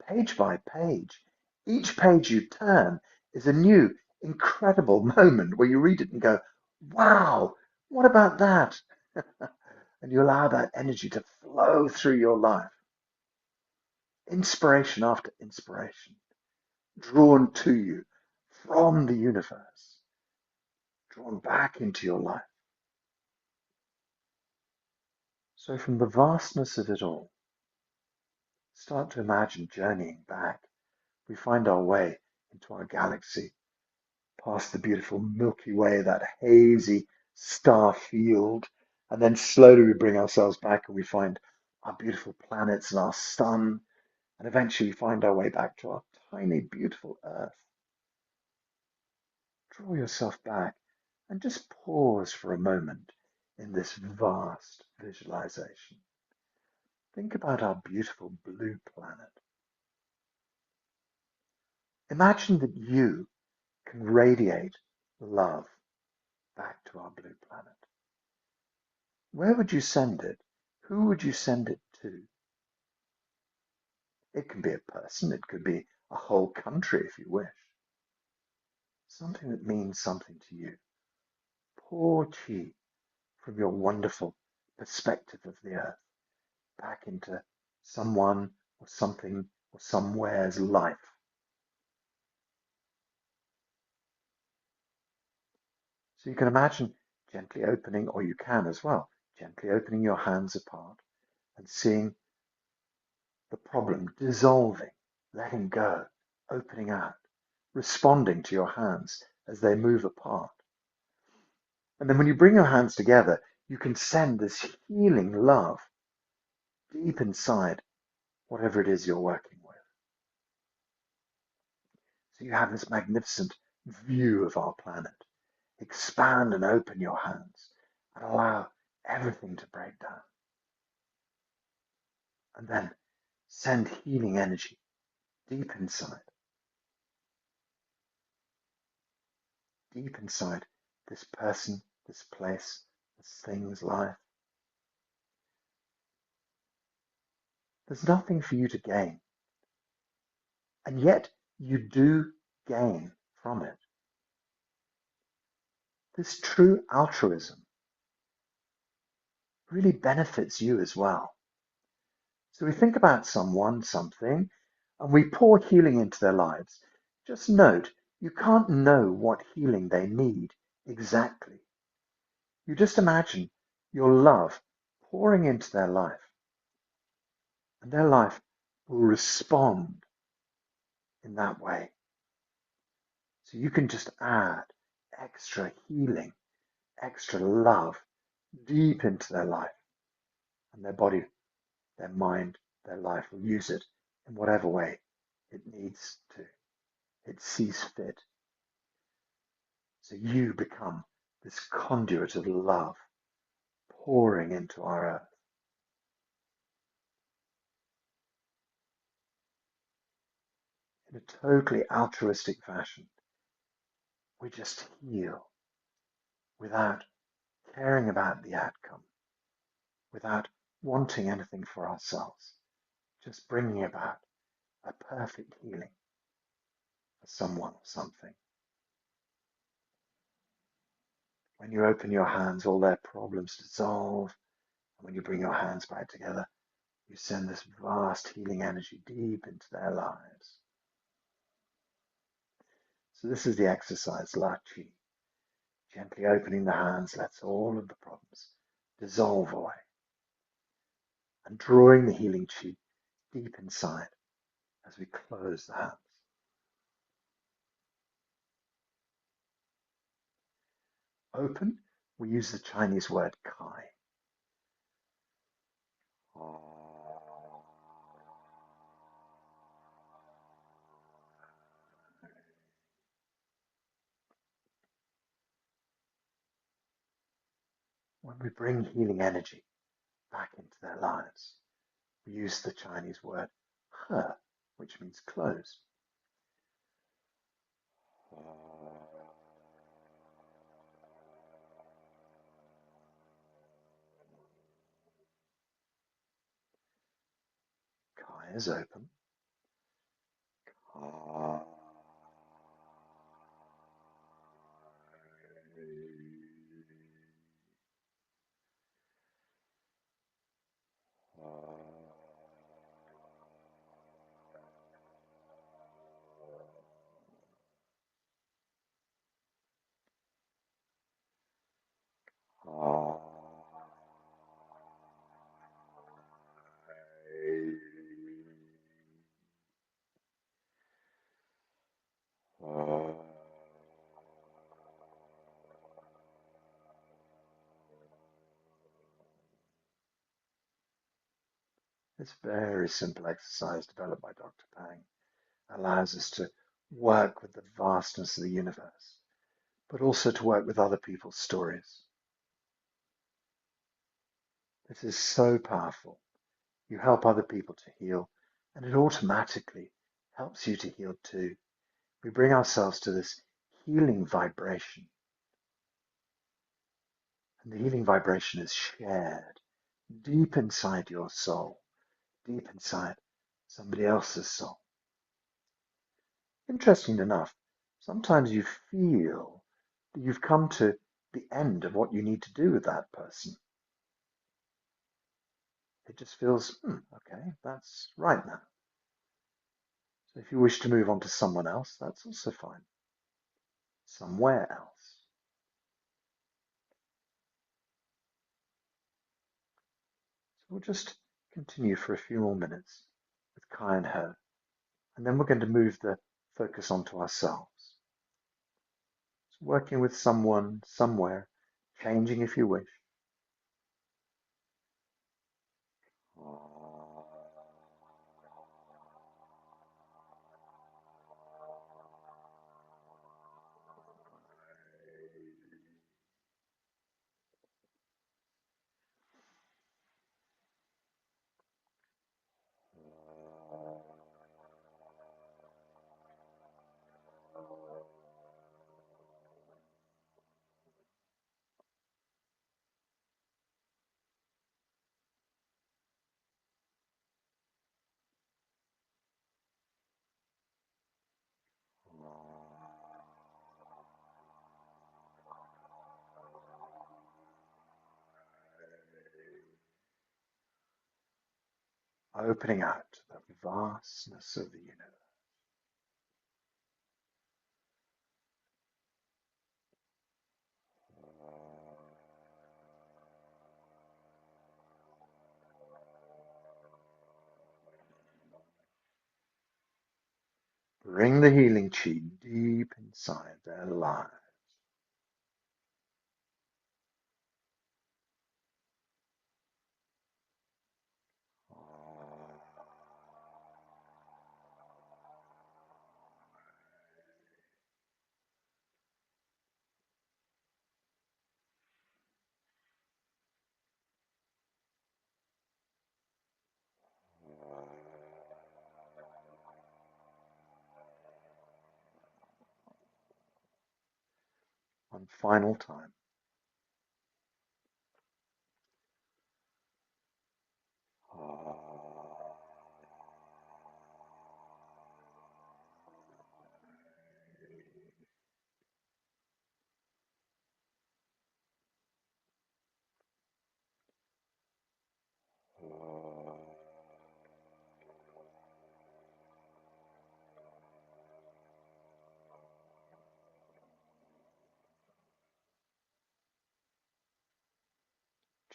page by page. Each page you turn is a new, incredible moment where you read it and go, wow, what about that? And you allow that energy to flow through your life. Inspiration after inspiration, drawn to you from the universe, drawn back into your life. So from the vastness of it all, start to imagine journeying back. We find our way into our galaxy, past the beautiful Milky Way, that hazy star field, and then slowly we bring ourselves back and we find our beautiful planets and our sun, and eventually find our way back to our tiny, beautiful Earth. Draw yourself back and just pause for a moment in this vast visualization. Think about our beautiful blue planet. Imagine that you can radiate love back to our blue planet. Where would you send it? Who would you send it to? It can be a person, it could be a whole country if you wish. Something that means something to you. Pour chi from your wonderful perspective of the earth back into someone or something or somewhere's life. So you can imagine gently opening, or you can as well, gently opening your hands apart and seeing the problem dissolving, letting go, opening out, responding to your hands as they move apart. And then when you bring your hands together, you can send this healing love deep inside whatever it is you're working with. So you have this magnificent view of our planet. Expand and open your hands and allow everything to break down. And then send healing energy deep inside this person, this place, this thing's life. There's nothing for you to gain. And yet you do gain from it. This true altruism really benefits you as well. So we think about someone, something, and we pour healing into their lives. Just note, you can't know what healing they need exactly. You just imagine your love pouring into their life, and their life will respond in that way. So you can just add extra healing, extra love deep into their life, and their body, their mind, their life will use it in whatever way it needs to. It sees fit. So you become this conduit of love pouring into our earth. In a totally altruistic fashion, we just heal without caring about the outcome, without wanting anything for ourselves, just bringing about a perfect healing for someone or something. When you open your hands, all their problems dissolve. And when you bring your hands back together, you send this vast healing energy deep into their lives. So this is the exercise, 𝐸𝐴𝐻𝐿𝐻𝐸. Gently opening the hands lets all of the problems dissolve away. And drawing the healing chi deep inside as we close the hands. Open, we use the Chinese word kai. When we bring healing energy back into their lives, we use the Chinese word he, which means close. Kai is open. This very simple exercise developed by Dr. Pang allows us to work with the vastness of the universe, but also to work with other people's stories. This is so powerful. You help other people to heal, and it automatically helps you to heal too. We bring ourselves to this healing vibration. And the healing vibration is shared deep inside your soul, deep inside somebody else's soul. Interesting enough, sometimes you feel that you've come to the end of what you need to do with that person. It just feels, okay, that's right now. So if you wish to move on to someone else, that's also fine. Somewhere else. So we'll just continue for a few more minutes with Kai and her, and then we're going to move the focus onto ourselves. So working with someone, somewhere, changing if you wish. Opening out to the vastness of the universe. Bring the healing chi deep inside their lives. One final time.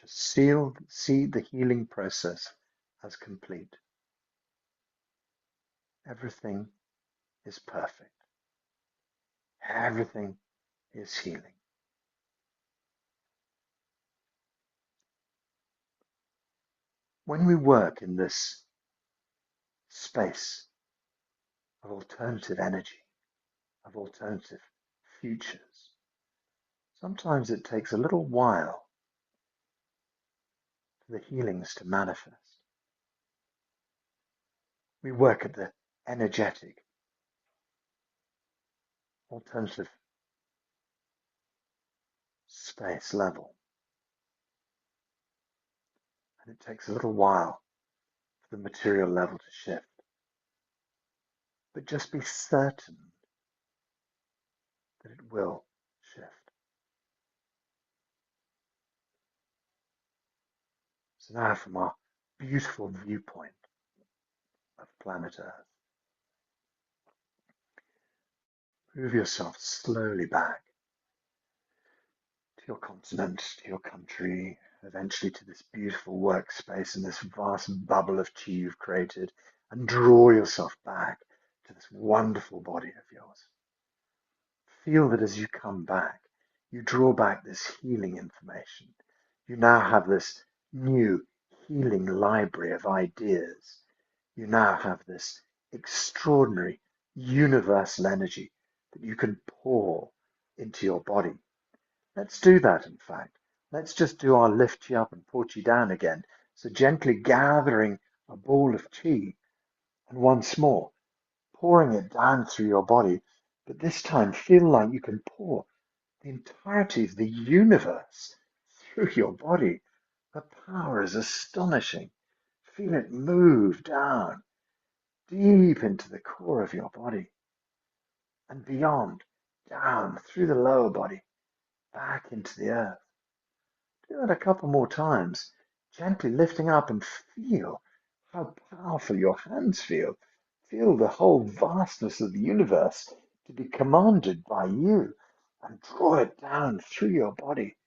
Just see the healing process as complete. Everything is perfect. Everything is healing. When we work in this space of alternative energy, of alternative futures, sometimes it takes a little while for the healings to manifest. We work at the energetic, alternative space level, and it takes a little while for the material level to shift. But just be certain that it will shift. So now from our beautiful viewpoint of planet Earth, move yourself slowly back to your continent, to your country, eventually to this beautiful workspace and this vast bubble of chi you've created, and draw yourself back to this wonderful body of yours. Feel that as you come back, you draw back this healing information. You now have this new healing library of ideas. You now have this extraordinary universal energy that you can pour into your body. Let's do that, in fact. Let's just do our lift chi up and pour chi down again. So gently gathering a ball of chi, and once more, pouring it down through your body, but this time feel like you can pour the entirety of the universe through your body. The power is astonishing. Feel it move down, deep into the core of your body, and beyond, down through the lower body, back into the earth. Do that a couple more times. Gently lifting up, and feel how powerful your hands feel. Feel the whole vastness of the universe to be commanded by you, and draw it down through your body.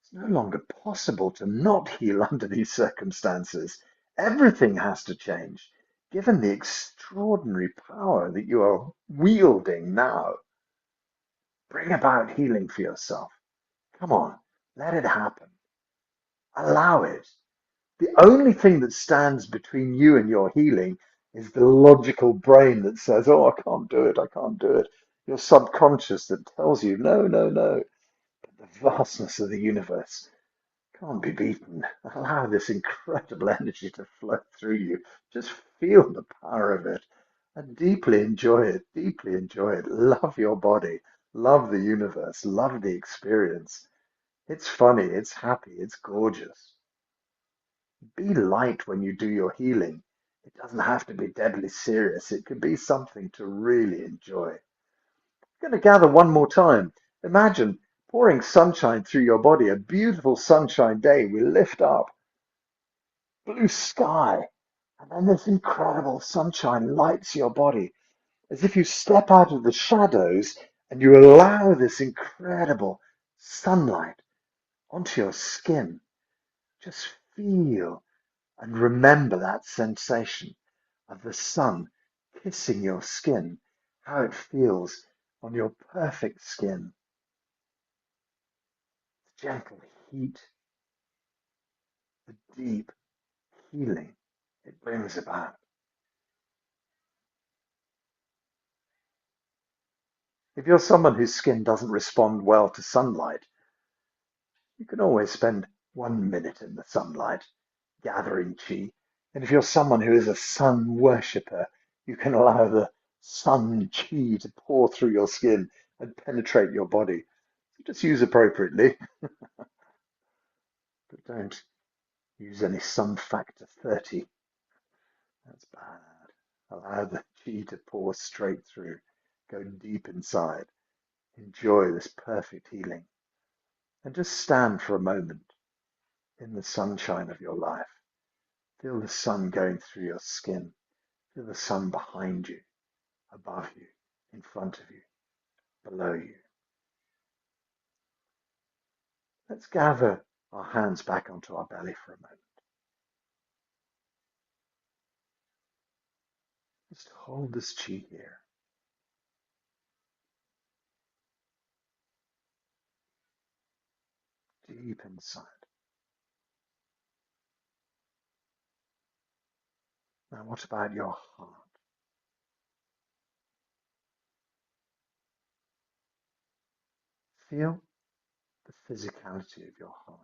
It's no longer possible to not heal under these circumstances. Everything has to change, given the extraordinary power that you are wielding now. Bring about healing for yourself. Come on, let it happen. Allow it. The only thing that stands between you and your healing is the logical brain that says, oh, I can't do it, I can't do it. Your subconscious that tells you, no, no, no. But the vastness of the universe can't be beaten. Allow this incredible energy to flow through you. Just feel the power of it and deeply enjoy it. Deeply enjoy it. Love your body. Love the universe. Love the experience. It's funny. It's happy. It's gorgeous. Be light when you do your healing. It doesn't have to be deadly serious. It can be something to really enjoy. I'm going to gather one more time. Imagine pouring sunshine through your body, a beautiful sunshine day. We lift up, blue sky, and then this incredible sunshine lights your body as if you step out of the shadows and you allow this incredible sunlight onto your skin. Just feel and remember that sensation of the sun kissing your skin, how it feels on your perfect skin. The gentle heat, the deep healing it brings about. If you're someone whose skin doesn't respond well to sunlight, you can always spend 1 minute in the sunlight gathering chi. And if you're someone who is a sun worshipper, you can allow the sun chi to pour through your skin and penetrate your body. Just use appropriately, but don't use any sun factor 30. That's bad. Allow the chi to pour straight through. Go deep inside. Enjoy this perfect healing. And just stand for a moment in the sunshine of your life. Feel the sun going through your skin. Feel the sun behind you, above you, in front of you, below you. Let's gather our hands back onto our belly for a moment. Just hold this chi here. Deep inside. Now what about your heart? Feel the physicality of your heart.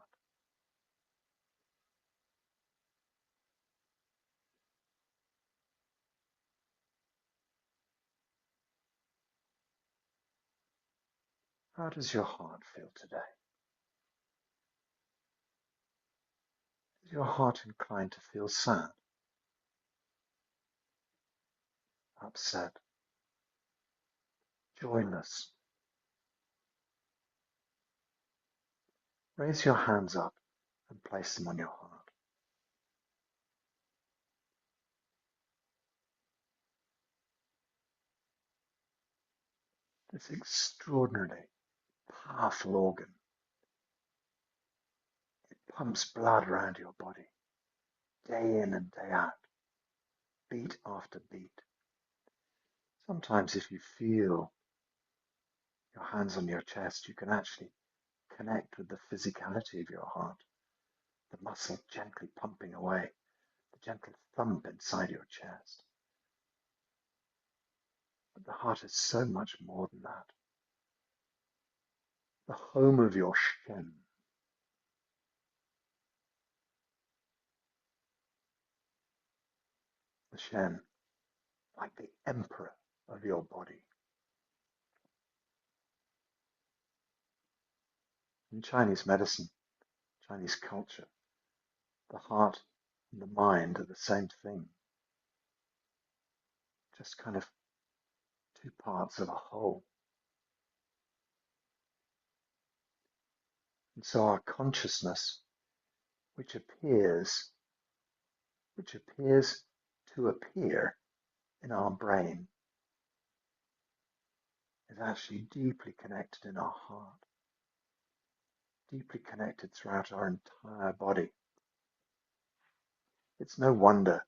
How does your heart feel today? Is your heart inclined to feel sad, upset, joyless? Raise your hands up and place them on your heart. This extraordinarily powerful organ. It pumps blood around your body, day in and day out, beat after beat. Sometimes if you feel your hands on your chest, you can actually connect with the physicality of your heart, the muscle gently pumping away, the gentle thump inside your chest. But the heart is so much more than that. The home of your shen, the shen, like the emperor of your body. In Chinese medicine, Chinese culture, the heart and the mind are the same thing, just kind of two parts of a whole. And so our consciousness which appears to appear in our brain, is actually deeply connected in our heart, deeply connected throughout our entire body. It's no wonder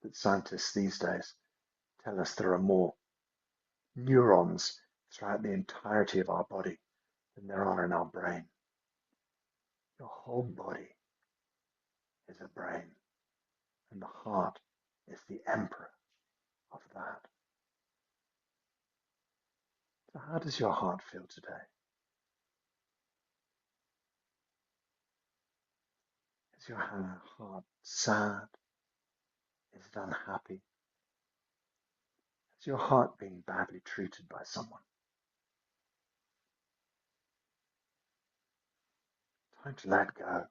that scientists these days tell us there are more neurons throughout the entirety of our body than there are in our brain. Your whole body is a brain, and the heart is the emperor of that. So how does your heart feel today? Is your heart sad? Is it unhappy? Has your heart been badly treated by someone? Time to let go.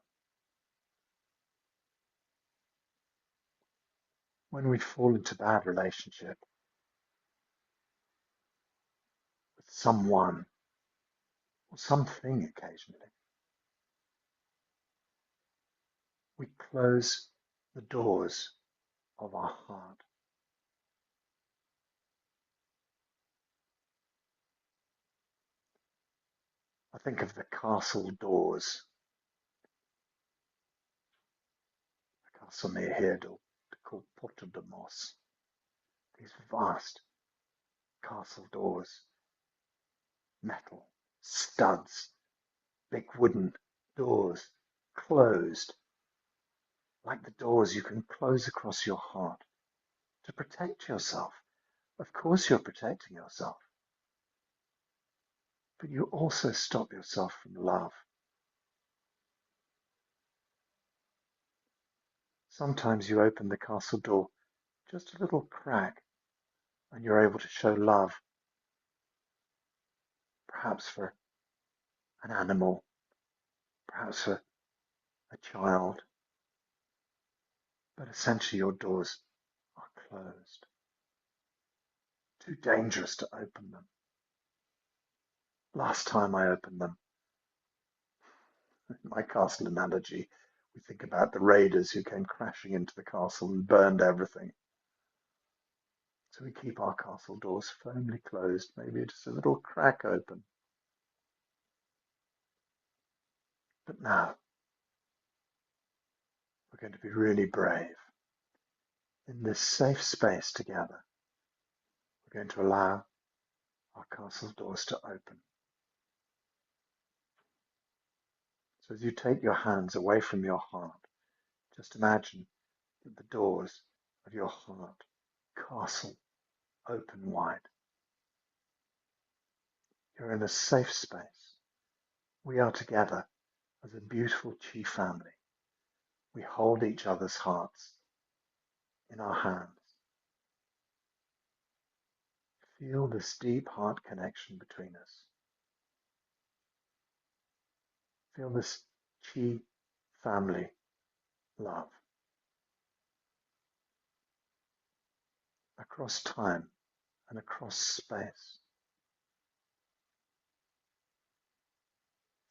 When we fall into bad relationship with someone or something occasionally, we close the doors of our heart. I think of the castle doors, a castle near here called Porto de Mos. These vast castle doors, metal, studs, big wooden doors, closed, like the doors you can close across your heart to protect yourself. Of course you're protecting yourself, but you also stop yourself from love. Sometimes you open the castle door just a little crack and you're able to show love, perhaps for an animal, perhaps for a child, but essentially your doors are closed. Too dangerous to open them. Last time I opened them, in my castle analogy, we think about the raiders who came crashing into the castle and burned everything. So we keep our castle doors firmly closed, maybe just a little crack open. But now, we're going to be really brave. In this safe space together, we're going to allow our castle doors to open. So as you take your hands away from your heart, just imagine that the doors of your heart, castle, open wide. You're in a safe space. We are together as a beautiful chi family. We hold each other's hearts in our hands. Feel this deep heart connection between us. Feel this chi family love across time and across space.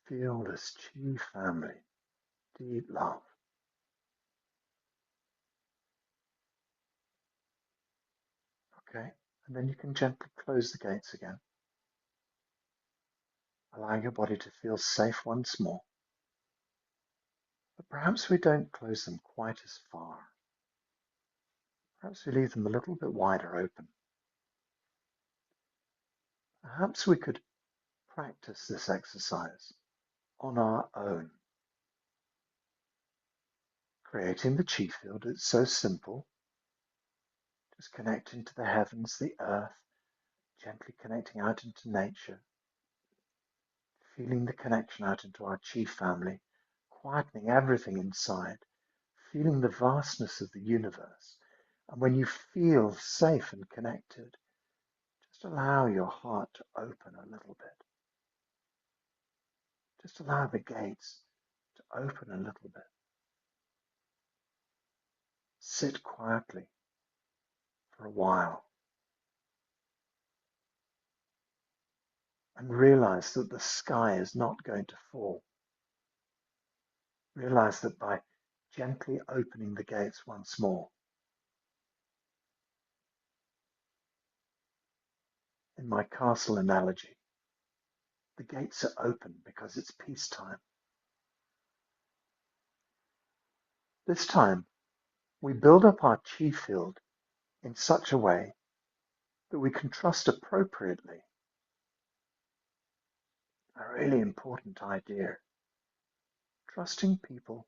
Feel this chi family deep love. Okay, and then you can gently close the gates again, allowing your body to feel safe once more. But perhaps we don't close them quite as far. Perhaps we leave them a little bit wider open. Perhaps we could practice this exercise on our own. Creating the chi field, it's so simple. Just connecting to the heavens, the earth, gently connecting out into nature, feeling the connection out into our chi family, quietening everything inside, feeling the vastness of the universe. And when you feel safe and connected, just allow your heart to open a little bit. Just allow the gates to open a little bit. Sit quietly for a while and realize that the sky is not going to fall. Realize that by gently opening the gates once more, in my castle analogy, the gates are open because it's peacetime. This time, we build up our chi field in such a way that we can trust appropriately. A really important idea. Trusting people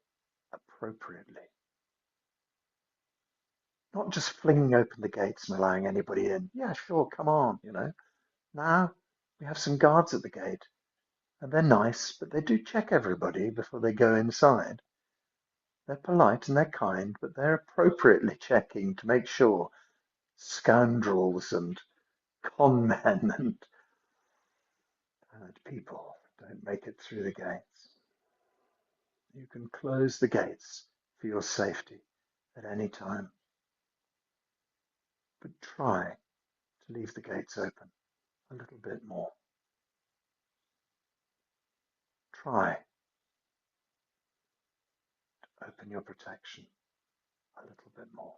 appropriately. Not just flinging open the gates and allowing anybody in. Yeah, sure, come on, Now we have some guards at the gate, and they're nice, but they do check everybody before they go inside. They're polite and they're kind, but they're appropriately checking to make sure scoundrels and con men and bad people don't make it through the gates. You can close the gates for your safety at any time, but try to leave the gates open a little bit more. Try to open your protection a little bit more.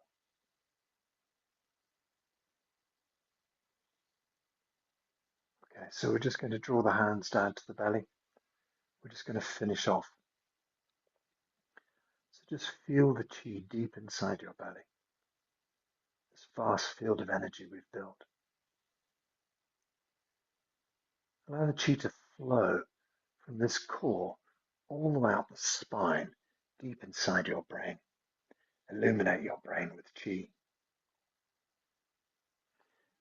Okay, so we're just going to draw the hands down to the belly. We're just going to finish off. So just feel the chi deep inside your belly, this vast field of energy we've built. Allow the chi to flow from this core all the way up the spine, deep inside your brain. Illuminate your brain with chi.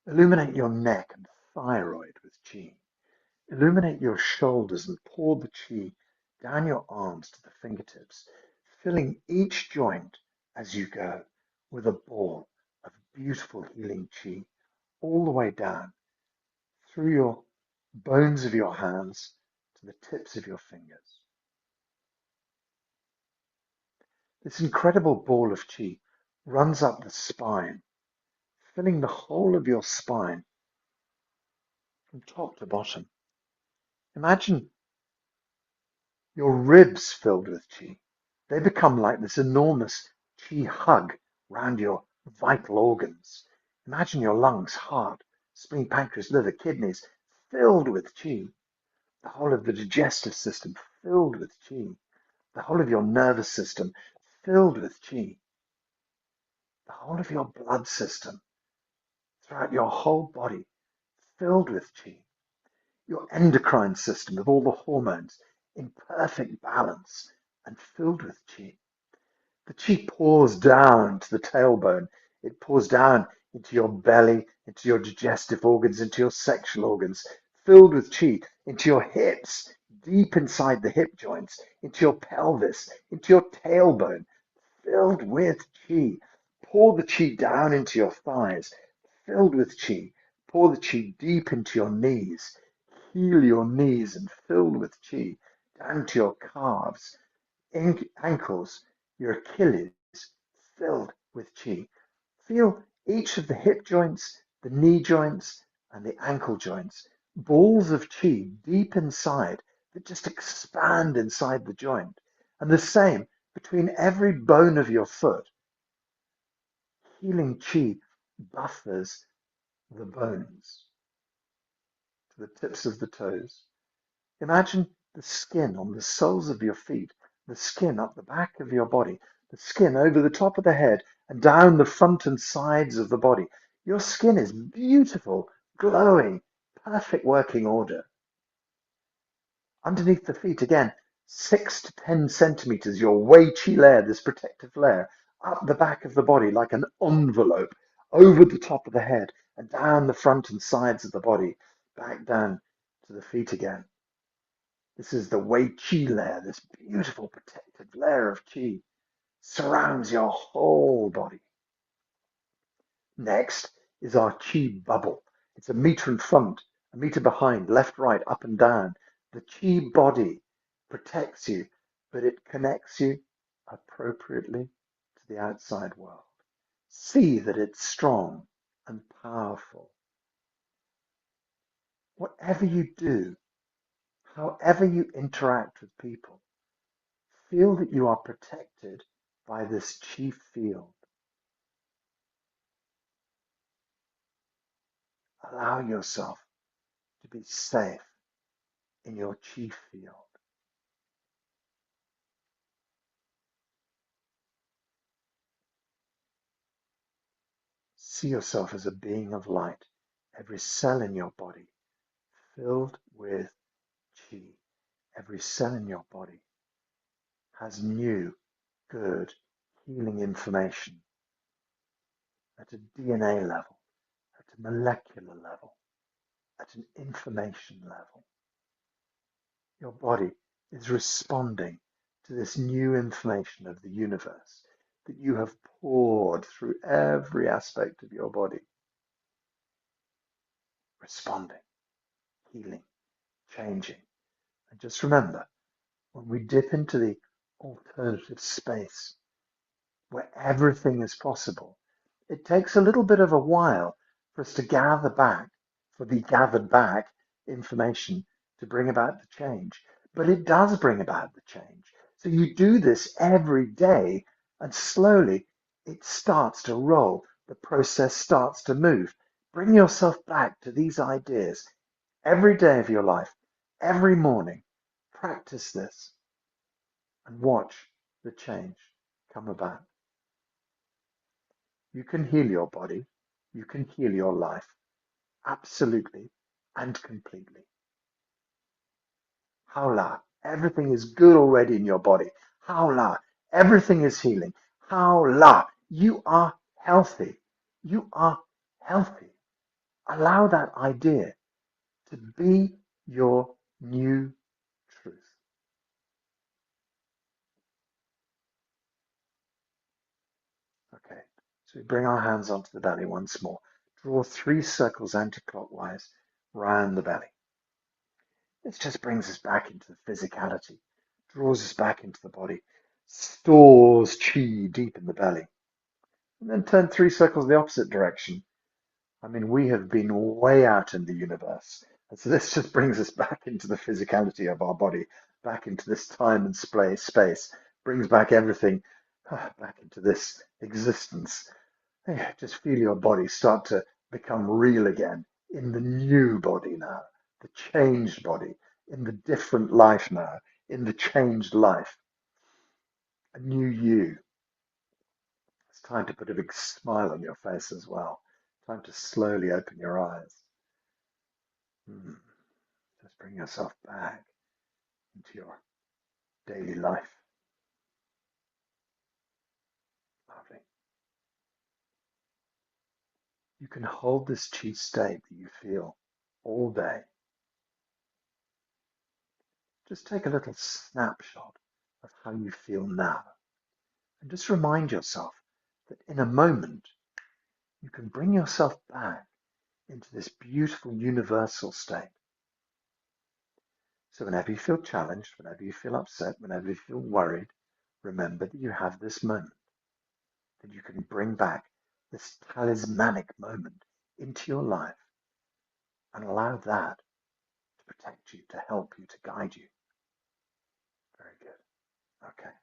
Illuminate your neck and thyroid with chi. Illuminate your shoulders and pour the chi down your arms to the fingertips, filling each joint as you go with a ball of beautiful healing chi all the way down through your bones of your hands to the tips of your fingers. This incredible ball of chi runs up the spine, filling the whole of your spine from top to bottom. Imagine your ribs filled with chi. They become like this enormous chi hug round your vital organs. Imagine your lungs, heart, spleen, pancreas, liver, kidneys filled with chi. The whole of the digestive system filled with chi. The whole of your nervous system filled with chi. The whole of your blood system throughout your whole body filled with chi. Your endocrine system with all the hormones in perfect balance and filled with chi. The chi pours down to the tailbone. It pours down into your belly, into your digestive organs, into your sexual organs, filled with chi, into your hips, deep inside the hip joints, into your pelvis, into your tailbone, filled with chi. Pour the chi down into your thighs, filled with chi. Pour the chi deep into your knees. Heal your knees and filled with chi, down to your calves, ankles, your Achilles, filled with chi. Feel each of the hip joints, the knee joints, and the ankle joints, balls of chi deep inside that just expand inside the joint. And the same between every bone of your foot. Healing chi buffers the bones to the tips of the toes. Imagine the skin on the soles of your feet, the skin up the back of your body, the skin over the top of the head and down the front and sides of the body. Your skin is beautiful, glowing, perfect working order. Underneath the feet, again, 6 to 10 centimeters, your Wei Qi layer, this protective layer, up the back of the body like an envelope, over the top of the head and down the front and sides of the body, back down to the feet again. This is the Wei Qi layer, this beautiful protective layer of Qi surrounds your whole body. Next is our Qi bubble. It's a meter in front, a meter behind, left, right, up and down. The Qi body protects you, but it connects you appropriately to the outside world. See that it's strong and powerful. Whatever you do, however you interact with people, feel that you are protected by this chi field. Allow yourself to be safe in your chi field. See yourself as a being of light, every cell in your body filled with chi. Every cell in your body has new, good, healing information at a DNA level, at a molecular level, at an information level. Your body is responding to this new information of the universe that you have poured through every aspect of your body. Responding, healing, changing. And just remember, when we dip into the alternative space where everything is possible, it takes a little bit of a while for us to gather back, for the gathered back information to bring about the change. But it does bring about the change. So you do this every day, and slowly it starts to roll. The process starts to move. Bring yourself back to these ideas every day of your life, every morning. Practice this and watch the change come about. You can heal your body. You can heal your life. Absolutely and completely. Haola, everything is good already in your body. Haola, everything is healing. Haola, you are healthy. You are healthy. Allow that idea to be your new truth. Okay, so we bring our hands onto the belly once more. Draw 3 circles anti-clockwise round the belly. This just brings us back into the physicality, draws us back into the body, stores chi deep in the belly. And then turn 3 circles the opposite direction. I mean, we have been way out in the universe. And so this just brings us back into the physicality of our body, back into this time and space, brings back everything back into this existence. Just feel your body start to become real again in the new body now, the changed body, in the different life now, in the changed life, a new you. It's time to put a big smile on your face as well. Time to slowly open your eyes. Just bring yourself back into your daily life. Lovely. You can hold this chi state that you feel all day. Just take a little snapshot of how you feel now. And just remind yourself that in a moment, you can bring yourself back into this beautiful universal state. So whenever you feel challenged, whenever you feel upset, whenever you feel worried, remember that you have this moment, that you can bring back this talismanic moment into your life and allow that to protect you, to help you, to guide you. Very good. Okay.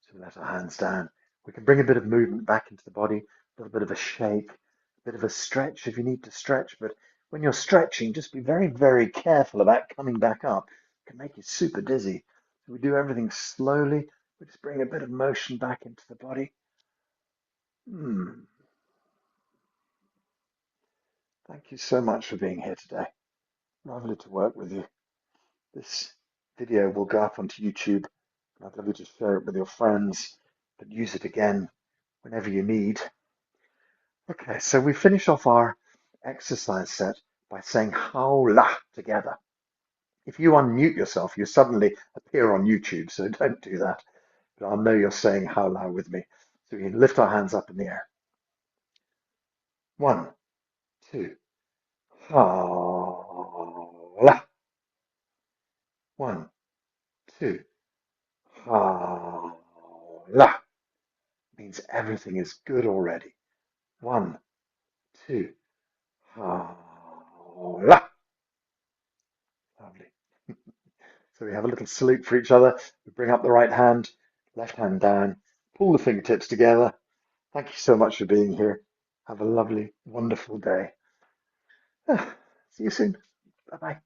So we let our hands down. We can bring a bit of movement back into the body, a little bit of a shake, a bit of a stretch if you need to stretch. But when you're stretching, just be very, very careful about coming back up. It can make you super dizzy. So we do everything slowly. We just bring a bit of motion back into the body. Thank you so much for being here today. Lovely to work with you. This video will go up onto YouTube. I'd love you to share it with your friends, but use it again whenever you need. Okay, so we finish off our exercise set by saying haola together. If you unmute yourself, you suddenly appear on YouTube, so don't do that. But I'll know you're saying haola with me. So we can lift our hands up in the air. 1, 2, haola. 1, 2, haola. Means everything is good already. 1, 2, haola. Lovely. So we have a little salute for each other. We bring up the right hand, left hand down, pull the fingertips together. Thank you so much for being here. Have a lovely, wonderful day. See you soon. Bye bye.